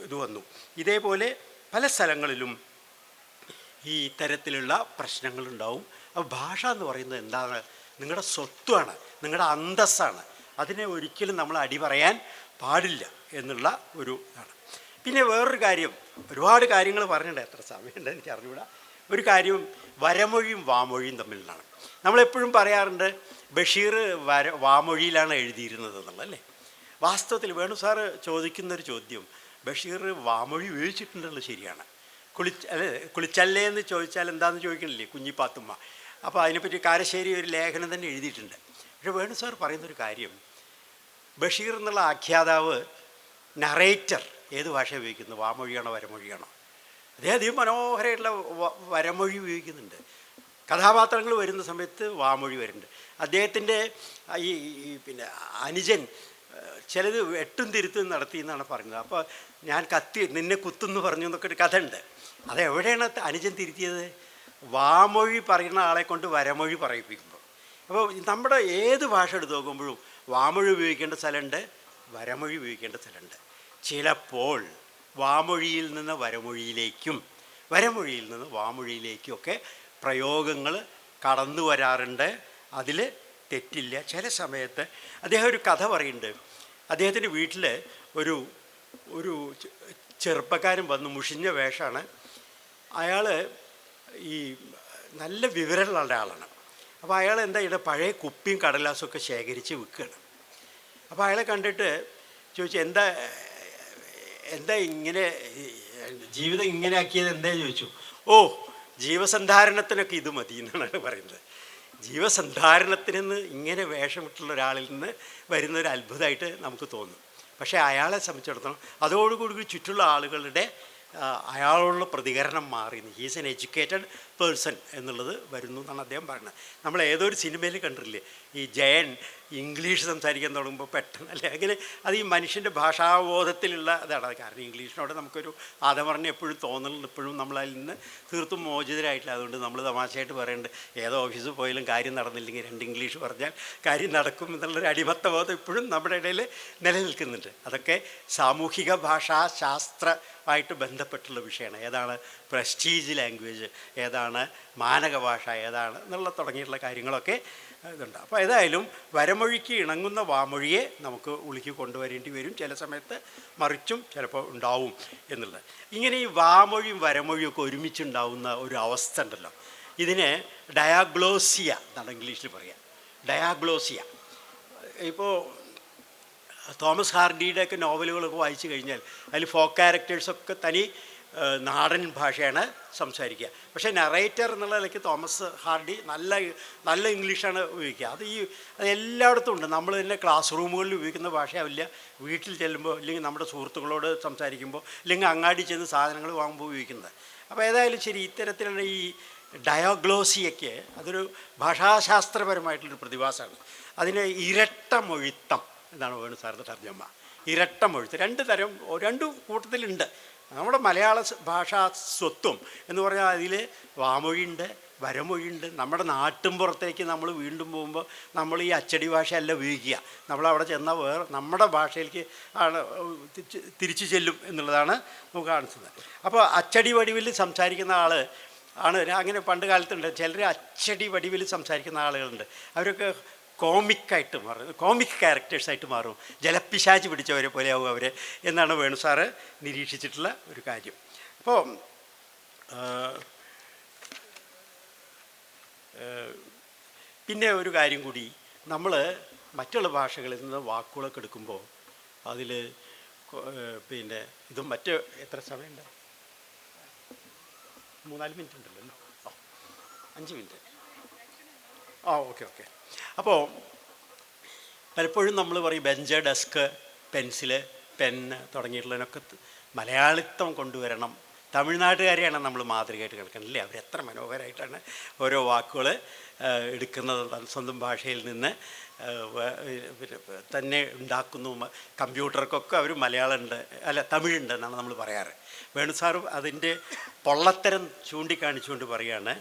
ഇത് വന്നു. ഇതേപോലെ പല സ്ഥലങ്ങളിലും ഈ തരത്തിലുള്ള പ്രശ്നങ്ങളുണ്ടാവും. അപ്പോൾ ഭാഷ എന്ന് പറയുന്നത് എന്താണ്? നിങ്ങളുടെ സ്വത്താണ്, നിങ്ങളുടെ അന്തസ്സാണ്. അതിനെ ഒരിക്കലും നമ്മൾ അടി പറയാൻ പാടില്ല എന്നുള്ള ഒരു ഇതാണ്. പിന്നെ വേറൊരു കാര്യം, ഒരുപാട് കാര്യങ്ങൾ പറഞ്ഞിട്ടുണ്ട്, എത്ര സമയമുണ്ട് എനിക്ക് അറിഞ്ഞുകൂടാ. ഒരു കാര്യം വരമൊഴിയും വാമൊഴിയും തമ്മിലാണ്. നമ്മളെപ്പോഴും പറയാറുണ്ട് ബഷീർ വാമൊഴിയിലാണ് എഴുതിയിരുന്നത് എന്നുള്ളതല്ലേ. വാസ്തവത്തിൽ വേണു സാറ് ചോദിക്കുന്നൊരു ചോദ്യം, ബഷീർ വാമൊഴി ഉപയോഗിച്ചിട്ടുണ്ടല്ലോ, ശരിയാണ്. കുളിച്ചല്ലേ എന്ന് ചോദിച്ചാൽ എന്താണെന്ന് ചോദിക്കണില്ലേ കുഞ്ഞിപ്പാത്തുമ്മ. അപ്പോൾ അതിനെപ്പറ്റി കാരശ്ശേരി ഒരു ലേഖനം തന്നെ എഴുതിയിട്ടുണ്ട്. പക്ഷേ വേണു സാർ പറയുന്നൊരു കാര്യം, ബഷീർ എന്നുള്ള ആഖ്യാതാവ് നറേറ്റർ, ഏത് ഭാഷ ഉപയോഗിക്കുന്നത്, വാമൊഴിയാണോ വരമൊഴിയാണോ? അദ്ദേഹം അതിമനോഹരമായിട്ടുള്ള വരമൊഴി ഉപയോഗിക്കുന്നുണ്ട്. കഥാപാത്രങ്ങൾ വരുന്ന സമയത്ത് വാമൊഴി വരുന്നുണ്ട്. അദ്ദേഹത്തിൻ്റെ പിന്നെ അനുജൻ ചിലത് വെട്ടും തിരുത്തും നടത്തി എന്നാണ് പറയുന്നത്. അപ്പോൾ ഞാൻ നിന്നെ കുത്തുന്നു പറഞ്ഞു എന്നൊക്കെ ഒരു കഥ ഉണ്ട്. അതെവിടെയാണ് അനുജൻ തിരുത്തിയത്? വാമൊഴി പറയുന്ന ആളെ കൊണ്ട് വരമൊഴി പറയിപ്പിക്കുമ്പോൾ. അപ്പോൾ നമ്മുടെ ഏത് ഭാഷ എടുത്ത് നോക്കുമ്പോഴും വാമൊഴി ഉപയോഗിക്കേണ്ട സ്ഥലമുണ്ട്, വരമൊഴി ഉപയോഗിക്കേണ്ട സ്ഥലമുണ്ട്. ചിലപ്പോൾ വാമൊഴിയിൽ നിന്ന് വരമൊഴിയിലേക്കും വരമൊഴിയിൽ നിന്ന് വാമൊഴിയിലേക്കും ഒക്കെ പ്രയോഗങ്ങൾ കടന്നു വരാറുണ്ട്. അതിൽ തെറ്റില്ല. ചില സമയത്ത് അദ്ദേഹം ഒരു കഥ പറയുന്നുണ്ട്. അദ്ദേഹത്തിൻ്റെ വീട്ടിൽ ഒരു ചെറുപ്പക്കാരൻ വന്ന്, മുഷിഞ്ഞ വേഷമാണ് അയാൾ, ഈ നല്ല വിവരമുള്ള ആളാണ്. അപ്പോൾ അയാൾ എന്താ ചെയ്യുക, പഴയ കുപ്പിയും കടലാസും ഒക്കെ ശേഖരിച്ച് വിൽക്കുകയാണ്. അപ്പോൾ അയാളെ കണ്ടിട്ട് ചോദിച്ചു, എന്താ ഇങ്ങനെ ജീവിതം ഇങ്ങനെ ആക്കിയത് എന്താ ചോദിച്ചു. ഓ, ജീവസന്ധാരണത്തിനൊക്കെ ഇത് മതി എന്നാണ് അയാൾ പറയുന്നത്. ജീവസന്ധാരണത്തിനെന്ന് ഇങ്ങനെ വേഷമിട്ടുള്ള ഒരാളിൽ നിന്ന് വരുന്നൊരു അത്ഭുതമായിട്ട് നമുക്ക് തോന്നും. പക്ഷേ അയാളെ സംബന്ധിച്ചിടത്തോളം അതോടുകൂടി ചുറ്റുള്ള ആളുകളുടെ അയാളോടുള്ള പ്രതികരണം മാറി. ഹീസ് എൻ എഡ്യൂക്കേറ്റഡ് പേഴ്സൺ എന്നുള്ളത് വരുന്നു എന്നാണ് അദ്ദേഹം പറയുന്നത്. നമ്മൾ ഏതൊരു സിനിമയിൽ കണ്ടിട്ടില്ലേ, ഈ ജയൻ ഇംഗ്ലീഷ് സംസാരിക്കാൻ തുടങ്ങുമ്പോൾ പെട്ടെന്ന് അല്ലേ, അങ്ങനെ അത് ഈ മനുഷ്യൻ്റെ ഭാഷാബോധത്തിലുള്ള ഇതാണ്. കാരണം ഇംഗ്ലീഷിനോട് നമുക്കൊരു ആദമറിഞ്ഞ് എപ്പോഴും തോന്നുന്നുണ്ട്. ഇപ്പോഴും നമ്മളതിൽ നിന്ന് തീർത്തും മോചിതരായിട്ടില്ല. അതുകൊണ്ട് നമ്മൾ തമാശയായിട്ട് പറയുന്നുണ്ട്, ഏതോ ഓഫീസിൽ പോയാലും കാര്യം നടന്നില്ലെങ്കിൽ 2 ഇംഗ്ലീഷ് പറഞ്ഞാൽ കാര്യം നടക്കും എന്നുള്ളൊരു അടിമത്തബോധം ഇപ്പോഴും നമ്മുടെ ഇടയിൽ നിലനിൽക്കുന്നുണ്ട്. അതൊക്കെ സാമൂഹിക ഭാഷാശാസ്ത്രമായിട്ട് ബന്ധപ്പെട്ടുള്ള വിഷയമാണ്. ഏതാണ് പ്രസ്റ്റീജ് ലാംഗ്വേജ്, ഏതാണ് മാനക ഭാഷ, ഏതാണ് എന്നുള്ള തുടങ്ങിയിട്ടുള്ള കാര്യങ്ങളൊക്കെ ഇതുണ്ട്. അപ്പോൾ ഏതായാലും വരമൊഴിക്ക് ഇണങ്ങുന്ന വാമൊഴിയെ നമുക്ക് ഉളുക്കി കൊണ്ടുവരേണ്ടി വരും. ചില സമയത്ത് മറിച്ചും ചിലപ്പോൾ ഉണ്ടാവും എന്നുള്ളത്. ഇങ്ങനെ ഈ വാമൊഴിയും വരമൊഴിയും ഒക്കെ ഒരുമിച്ചുണ്ടാവുന്ന ഒരു അവസ്ഥ ഉണ്ടല്ലോ, ഇതിനെ ഡയാഗ്ലോസിയ എന്നാണ് ഇംഗ്ലീഷിൽ പറയുക. ഡയാഗ്ലോസിയ. ഇപ്പോൾ തോമസ് ഹാർഡിയുടെയൊക്കെ നോവലുകളൊക്കെ വായിച്ചു കഴിഞ്ഞാൽ അതിൽ ഫോക്ക് ക്യാരക്ടേഴ്സൊക്കെ തനി നാടൻ ഭാഷയാണ് സംസാരിക്കുക. പക്ഷേ നറേറ്റർ എന്നുള്ള നിലയ്ക്ക് തോമസ് ഹാർഡി നല്ല ഇംഗ്ലീഷാണ് ഉപയോഗിക്കുക. അത് എല്ലായിടത്തും ഉണ്ട്. നമ്മൾ തന്നെ ക്ലാസ് റൂമുകളിൽ ഉപയോഗിക്കുന്ന ഭാഷയാവില്ല, വീട്ടിൽ ചെല്ലുമ്പോൾ അല്ലെങ്കിൽ നമ്മുടെ സുഹൃത്തുക്കളോട് സംസാരിക്കുമ്പോൾ അല്ലെങ്കിൽ അങ്ങാടി ചെന്ന് സാധനങ്ങൾ വാങ്ങുമ്പോൾ ഉപയോഗിക്കുന്നത്. അപ്പോൾ ഏതായാലും ശരി, ഇത്തരത്തിലുള്ള ഈ ഡയോഗ്ലോസിയൊക്കെ അതൊരു ഭാഷാശാസ്ത്രപരമായിട്ടുള്ളൊരു പ്രതിഭാസമാണ്. അതിന് ഇരട്ട മൊഴിത്തം എന്നാണ് വേണു സാറിൻ്റെ തർജ്ജമ. ഇരട്ട മൊഴിത്തം 2 തരം, 2 കൂട്ടത്തിലുണ്ട്. നമ്മുടെ മലയാള ഭാഷാ സ്വത്വം എന്ന് പറഞ്ഞാൽ അതിൽ വാമൊഴിയുണ്ട്, വരമൊഴിയുണ്ട്. നമ്മുടെ നാട്ടിൻപുറത്തേക്ക് നമ്മൾ വീണ്ടും പോകുമ്പോൾ നമ്മൾ ഈ അച്ചടി ഭാഷയല്ല ഉപയോഗിക്കുക. നമ്മളവിടെ ചെന്നാൽ വേറെ നമ്മുടെ ഭാഷയിലേക്ക് ആണ് തിരിച്ചു ചെല്ലും എന്നുള്ളതാണ് നമുക്ക് കാണിക്കുന്നത്. അപ്പോൾ അച്ചടി വടിവിൽ സംസാരിക്കുന്ന ആണ് അങ്ങനെ പണ്ട് കാലത്തുണ്ട്. ചിലർ അച്ചടി വടിവിൽ സംസാരിക്കുന്ന ആളുകളുണ്ട്. അവരൊക്കെ കോമിക്കായിട്ട് മാറും, കോമിക് ക്യാരക്ടേഴ്സായിട്ട് മാറും. ജലപ്പിശാച് പിടിച്ചവരെ പോലെയാവും അവർ എന്നാണ് വേണു സാറ് നിരീക്ഷിച്ചിട്ടുള്ള ഒരു കാര്യം. അപ്പോൾ പിന്നെ ഒരു കാര്യം കൂടി, നമ്മൾ മറ്റുള്ള ഭാഷകളിൽ നിന്ന് വാക്കുകളൊക്കെ എടുക്കുമ്പോൾ അതിൽ പിന്നെ ഇതും മറ്റ് എത്ര സമയമുണ്ട്? 3-4 മിനിറ്റ് ഉണ്ടല്ലോ. 5 മിനിറ്റ്. ഓക്കെ. അപ്പോൾ പലപ്പോഴും നമ്മൾ പറയും ബെഞ്ച്, ഡെസ്ക്, പെൻസില്, പെന്ന് തുടങ്ങിയിട്ടുള്ളതിനൊക്കെ മലയാളിത്തം കൊണ്ടുവരണം. തമിഴ്നാട്ടുകാരെയാണ് നമ്മൾ മാതൃകയായിട്ട് കിടക്കുന്നത് അല്ലേ? അവരെത്ര മനോഹരമായിട്ടാണ് ഓരോ വാക്കുകൾ എടുക്കുന്നത്, സ്വന്തം ഭാഷയിൽ നിന്ന് തന്നെ ഉണ്ടാക്കുന്നു. കമ്പ്യൂട്ടർക്കൊക്കെ അവർ മലയാളമുണ്ട്, തമിഴുണ്ട് എന്നാണ് നമ്മൾ പറയാറ്. വേണു സാറും അതിൻ്റെ പൊള്ളത്തരം ചൂണ്ടിക്കാണിച്ചുകൊണ്ട് പറയുകയാണ്.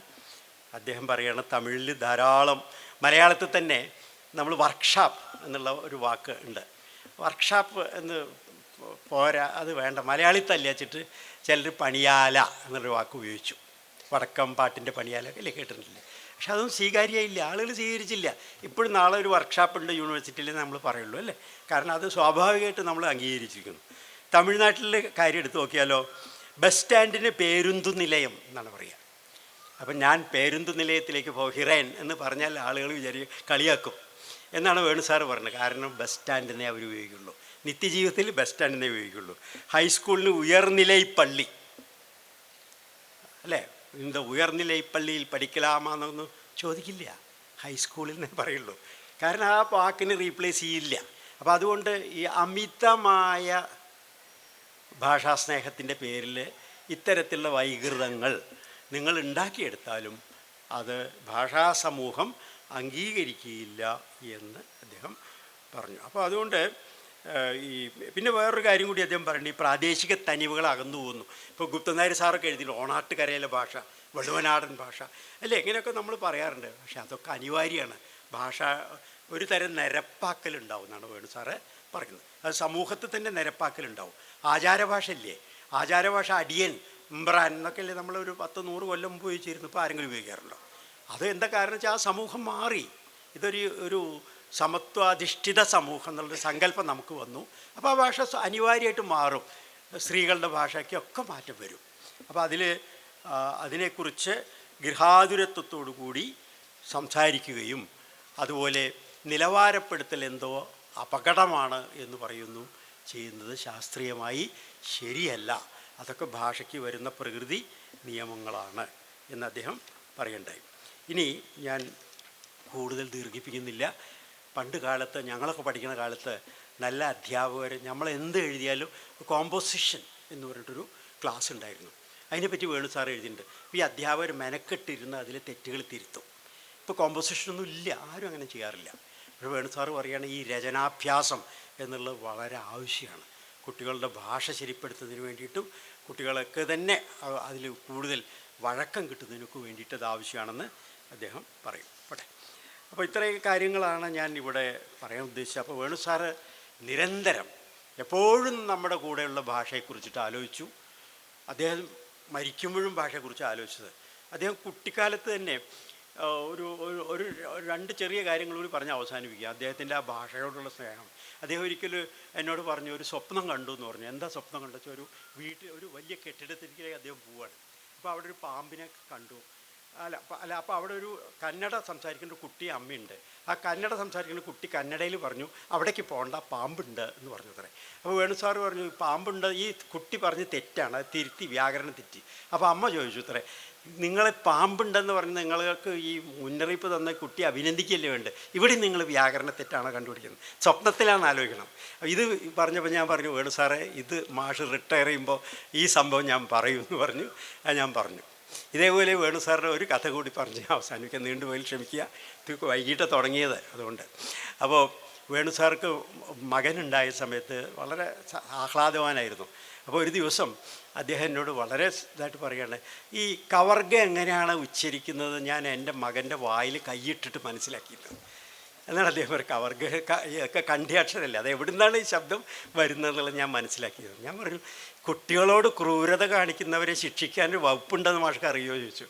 അദ്ദേഹം പറയുകയാണ്, തമിഴിൽ ധാരാളം, മലയാളത്തിൽ തന്നെ നമ്മൾ വർക്ക്ഷോപ്പ് എന്നുള്ള ഒരു വാക്ക് ഉണ്ട്. വർക്ക്ഷോപ്പ് എന്ന് പോരാ, അത് വേണ്ട, മലയാളിത്തല്ല വെച്ചിട്ട് ചിലർ പണിയാല എന്നൊരു വാക്ക് ഉപയോഗിച്ചു. വടക്കം പാട്ടിൻ്റെ പണിയാല അല്ലേ, കേട്ടിട്ടില്ലേ? പക്ഷെ അതൊന്നും സ്വീകാര്യമായില്ല, ആളുകൾ സ്വീകരിച്ചില്ല. ഇപ്പോഴും നാളെ ഒരു വർക്ക്ഷോപ്പ് ഉണ്ട് യൂണിവേഴ്സിറ്റിയിൽ നമ്മൾ പറയുള്ളൂ അല്ലേ, കാരണം അത് സ്വാഭാവികമായിട്ട് നമ്മൾ അംഗീകരിച്ചിരിക്കുന്നു. തമിഴ്നാട്ടിലെ കാര്യം എടുത്ത് നോക്കിയാലോ, ബസ് സ്റ്റാൻഡിന് പേരുന്തു നിലയം എന്നാണ് പറയുക. അപ്പം ഞാൻ പേരുന്തു നിലയത്തിലേക്ക് ഹിറേൻ എന്ന് പറഞ്ഞാൽ ആളുകൾ കളിയാക്കും എന്നാണ് വേണു സാറ് പറഞ്ഞത്. കാരണം ബസ് സ്റ്റാൻഡിനെ അവർ ഉപയോഗിക്കുള്ളൂ, നിത്യജീവിതത്തിൽ ബസ് സ്റ്റാൻഡിനെ ഉപയോഗിക്കുള്ളൂ. ഹൈസ്കൂളിന് ഉയർനിലൈപ്പള്ളി അല്ലേ, എന്താ ഉയർനിലൈപ്പള്ളിയിൽ പഠിക്കലാമാന്നൊന്നും ചോദിക്കില്ല, ഹൈസ്കൂളിൽ നിന്നേ പറയുള്ളൂ. കാരണം ആ വാക്കിന് റീപ്ലേസ് ചെയ്യില്ല. അപ്പോൾ അതുകൊണ്ട് ഈ അമിതമായ ഭാഷാസ്നേഹത്തിൻ്റെ പേരിൽ ഇത്തരത്തിലുള്ള വൈകൃതങ്ങൾ നിങ്ങൾ ഉണ്ടാക്കിയെടുത്താലും അത് ഭാഷാ സമൂഹം അംഗീകരിക്കുകയില്ല എന്ന് അദ്ദേഹം പറഞ്ഞു. അപ്പോൾ അതുകൊണ്ട് ഈ പിന്നെ വേറൊരു കാര്യം കൂടി അദ്ദേഹം പറയുന്നത്, ഈ പ്രാദേശിക തനിവുകൾ അകന്നു പോകുന്നു. ഇപ്പോൾ ഗുപ്തനായർ സാറൊക്കെ എഴുതിയില്ല ഓണാട്ടുകരയിലെ ഭാഷ, വടുവനാടൻ ഭാഷ അല്ലേ, ഇങ്ങനെയൊക്കെ നമ്മൾ പറയാറുണ്ട്. പക്ഷെ അതൊക്കെ അനിവാര്യമാണ്. ഭാഷ ഒരു തരം നിരപ്പാക്കലുണ്ടാവും എന്നാണ് വേണു സാറ് പറയുന്നത്. അത് സമൂഹത്തിൽ തന്നെ നിരപ്പാക്കലുണ്ടാവും. ആചാരഭാഷ ഇല്ലേ, ആചാരഭാഷ അടിയൻ ഇമ്പ്രാൻ എന്നൊക്കെയല്ലേ നമ്മളൊരു 10-100 കൊല്ലം മുമ്പ് ഉപയോഗിച്ചിരുന്നു. ഇപ്പോൾ ആരെങ്കിലും ഉപയോഗിക്കാറുണ്ടോ? അത് എന്താ കാരണം വെച്ചാൽ ആ സമൂഹം മാറി. ഒരു സമത്വാധിഷ്ഠിത സമൂഹം എന്നുള്ളൊരു സങ്കല്പം നമുക്ക് വന്നു. അപ്പോൾ ആ ഭാഷ അനിവാര്യമായിട്ട് മാറും. സ്ത്രീകളുടെ ഭാഷയ്ക്കൊക്കെ മാറ്റം വരും. അപ്പോൾ അതിനെക്കുറിച്ച് ഗൃഹാതുരത്വത്തോടു കൂടി സംസാരിക്കുകയും അതുപോലെ നിലവാരപ്പെടുത്തൽ എന്തോ അപകടമാണ് എന്ന് പറയുന്നു ചെയ്യുന്നത് ശാസ്ത്രീയമായി ശരിയല്ല. അതൊക്കെ ഭാഷയ്ക്ക് വരുന്ന പ്രകൃതി നിയമങ്ങളാണ് എന്ന് അദ്ദേഹം പറയണ്ടായി. ഇനി ഞാൻ കൂടുതൽ ദീർഘിപ്പിക്കുന്നില്ല. പണ്ട് കാലത്ത് ഞങ്ങളൊക്കെ പഠിക്കുന്ന കാലത്ത് നല്ല അധ്യാപകർ നമ്മൾ എന്ത് എഴുതിയാലും കോമ്പോസിഷൻ എന്ന് പറഞ്ഞിട്ടൊരു ക്ലാസ് ഉണ്ടായിരുന്നു. അതിനെപ്പറ്റി വേണു സാർ എഴുതിയിട്ടുണ്ട്. ഈ അധ്യാപകർ മെനക്കെട്ടിരുന്ന് അതിൽ തെറ്റുകൾ തിരുത്തും. ഇപ്പോൾ കോമ്പോസിഷനൊന്നും ഇല്ല, ആരും അങ്ങനെ ചെയ്യാറില്ല. പക്ഷേ വേണു സാറ് പറയുകയാണ് ഈ രചനാഭ്യാസം എന്നുള്ളത് വളരെ ആവശ്യമാണ്. കുട്ടികളുടെ ഭാഷ ശരിപ്പെടുത്തുന്നതിന് വേണ്ടിയിട്ടും കുട്ടികളൊക്കെ തന്നെ അതിൽ കൂടുതൽ വഴക്കം കിട്ടുന്നതിനൊക്കെ വേണ്ടിയിട്ട് അത് ആവശ്യമാണെന്ന് അദ്ദേഹം പറയും. പോട്ടെ. അപ്പോൾ ഇത്രയും കാര്യങ്ങളാണ് ഞാൻ ഇവിടെ പറയാൻ ഉദ്ദേശിച്ചത്. അപ്പോൾ വേണു സാറ് നിരന്തരം എപ്പോഴും നമ്മുടെ കൂടെയുള്ള ഭാഷയെക്കുറിച്ചിട്ട് ആലോചിച്ചു. അദ്ദേഹം മരിക്കുമ്പോഴും ഭാഷയെക്കുറിച്ച് ആലോചിച്ചത്. അദ്ദേഹം കുട്ടിക്കാലത്ത് തന്നെ ഒരു 2 ചെറിയ കാര്യങ്ങൾ കൂടി പറഞ്ഞ് അവസാനിപ്പിക്കുക. അദ്ദേഹത്തിൻ്റെ ആ ഭാഷയോടുള്ള സ്നേഹം. അദ്ദേഹം ഒരിക്കലും എന്നോട് പറഞ്ഞു ഒരു സ്വപ്നം കണ്ടു എന്ന് പറഞ്ഞു. എന്താ സ്വപ്നം കണ്ടു വെച്ചാൽ ഒരു വലിയ കെട്ടിടത്തിലേക്ക് അദ്ദേഹം പോവുകയാണ്. അപ്പോൾ അവിടെ ഒരു പാമ്പിനെ കണ്ടു. അപ്പോൾ അവിടെ ഒരു കന്നഡ സംസാരിക്കുന്ന ഒരു കുട്ടി അമ്മയുണ്ട്. ആ കന്നഡ സംസാരിക്കുന്ന കുട്ടി കന്നഡയിൽ പറഞ്ഞു അവിടേക്ക് പോകണ്ട, പാമ്പുണ്ട് എന്ന് പറഞ്ഞു അത്രേ. അപ്പോൾ വേണു സാറ് പറഞ്ഞു പാമ്പുണ്ട്, ഈ കുട്ടി പറഞ്ഞ് തെറ്റാണ്, അത് തിരുത്തി, വ്യാകരണം തെറ്റി. അപ്പോൾ അമ്മ ചോദിച്ചു അത്രേ, നിങ്ങൾ പാമ്പുണ്ടെന്ന് പറഞ്ഞ് നിങ്ങൾക്ക് ഈ മുന്നറിയിപ്പ് തന്ന കുട്ടി അഭിനന്ദിക്കുകയല്ലേ വേണ്ടത്, ഇവിടെ നിങ്ങൾ വ്യാകരണ തെറ്റാണോ കണ്ടുപിടിക്കുന്നത്, സ്വപ്നത്തിലാണ് ആലോചിക്കണം. ഇത് പറഞ്ഞപ്പോൾ ഞാൻ പറഞ്ഞു വേണു സാറേ ഇത് മാഷ് റിട്ടയർ ചെയ്യുമ്പോൾ ഈ സംഭവം ഞാൻ പറയും എന്ന് പറഞ്ഞു. ഞാൻ പറഞ്ഞു. ഇതേപോലെ വേണു സാറിൻ്റെ ഒരു കഥ കൂടി പറഞ്ഞ് അവസാനിക്കാൻ നീണ്ടുപോയി ക്ഷമിക്കുക, ഇത് വൈകിട്ട് തുടങ്ങിയത് അതുകൊണ്ട്. അപ്പോൾ വേണു സാർക്ക് മകനുണ്ടായ സമയത്ത് വളരെ ആഹ്ലാദവാനായിരുന്നു. അപ്പോൾ ഒരു ദിവസം അദ്ദേഹം എന്നോട് വളരെ ഇതായിട്ട് പറയുകയാണ്, ഈ കവർഗ എങ്ങനെയാണ് ഉച്ചരിക്കുന്നത് ഞാൻ എൻ്റെ മകൻ്റെ വായിൽ കൈയിട്ടിട്ട് മനസ്സിലാക്കിയത് എന്നാണ് അദ്ദേഹം ഒരു കവർഗ ഒക്കെ കണ്ഠ്യാക്ഷരമല്ലേ, അത് എവിടെ നിന്നാണ് ഈ ശബ്ദം വരുന്നതെന്നുള്ളത് ഞാൻ മനസ്സിലാക്കിയത്. ഞാൻ പറഞ്ഞു കുട്ടികളോട് ക്രൂരത കാണിക്കുന്നവരെ ശിക്ഷിക്കാൻ ഒരു വകുപ്പുണ്ടെന്ന് മാഷ്ക്ക് അറിയുമോ ചോദിച്ചു.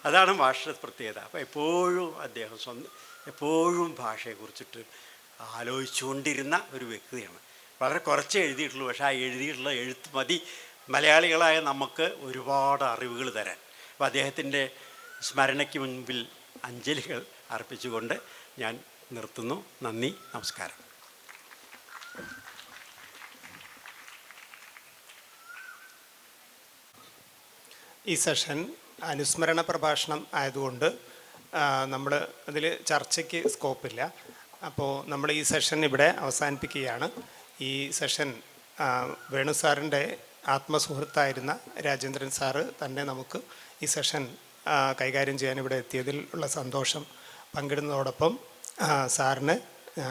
അതാണ് മാഷിൻ്റെ പ്രത്യേകത. അപ്പോൾ എപ്പോഴും ഭാഷയെക്കുറിച്ചിട്ട് ആലോചിച്ചുകൊണ്ടിരുന്ന ഒരു വ്യക്തിയാണ്. വളരെ കുറച്ചേ എഴുതിയിട്ടുള്ളൂ, പക്ഷേ ആ എഴുതിയിട്ടുള്ള എഴുത്ത് മതി മലയാളികളായ നമുക്ക് ഒരുപാട് അറിവുകൾ തരാൻ. അപ്പോൾ അദ്ദേഹത്തിൻ്റെ സ്മരണയ്ക്ക് മുൻപിൽ അഞ്ജലികൾ അർപ്പിച്ചുകൊണ്ട് ഞാൻ നിർത്തുന്നു. നന്ദി, നമസ്കാരം. ഈ സെഷൻ അനുസ്മരണ പ്രഭാഷണം ആയതുകൊണ്ട് നമ്മൾ അതിൽ ചർച്ചയ്ക്ക് സ്കോപ്പില്ല. അപ്പോൾ നമ്മൾ ഈ സെഷൻ ഇവിടെ അവസാനിപ്പിക്കുകയാണ്. ഈ സെഷൻ വേണു സാറിൻ്റെ ആത്മസുഹൃത്തായിരുന്ന രാജേന്ദ്രൻ സാറ് തന്നെ നമുക്ക് ഈ സെഷൻ കൈകാര്യം ചെയ്യാൻ ഇവിടെ എത്തിയതിൽ ഉള്ള സന്തോഷം പങ്കിടുന്നതോടൊപ്പം സാറിന്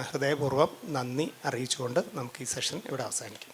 ഹൃദയപൂർവ്വം നന്ദി അറിയിച്ചുകൊണ്ട് നമുക്ക് ഈ സെഷൻ ഇവിടെ അവസാനിക്കും.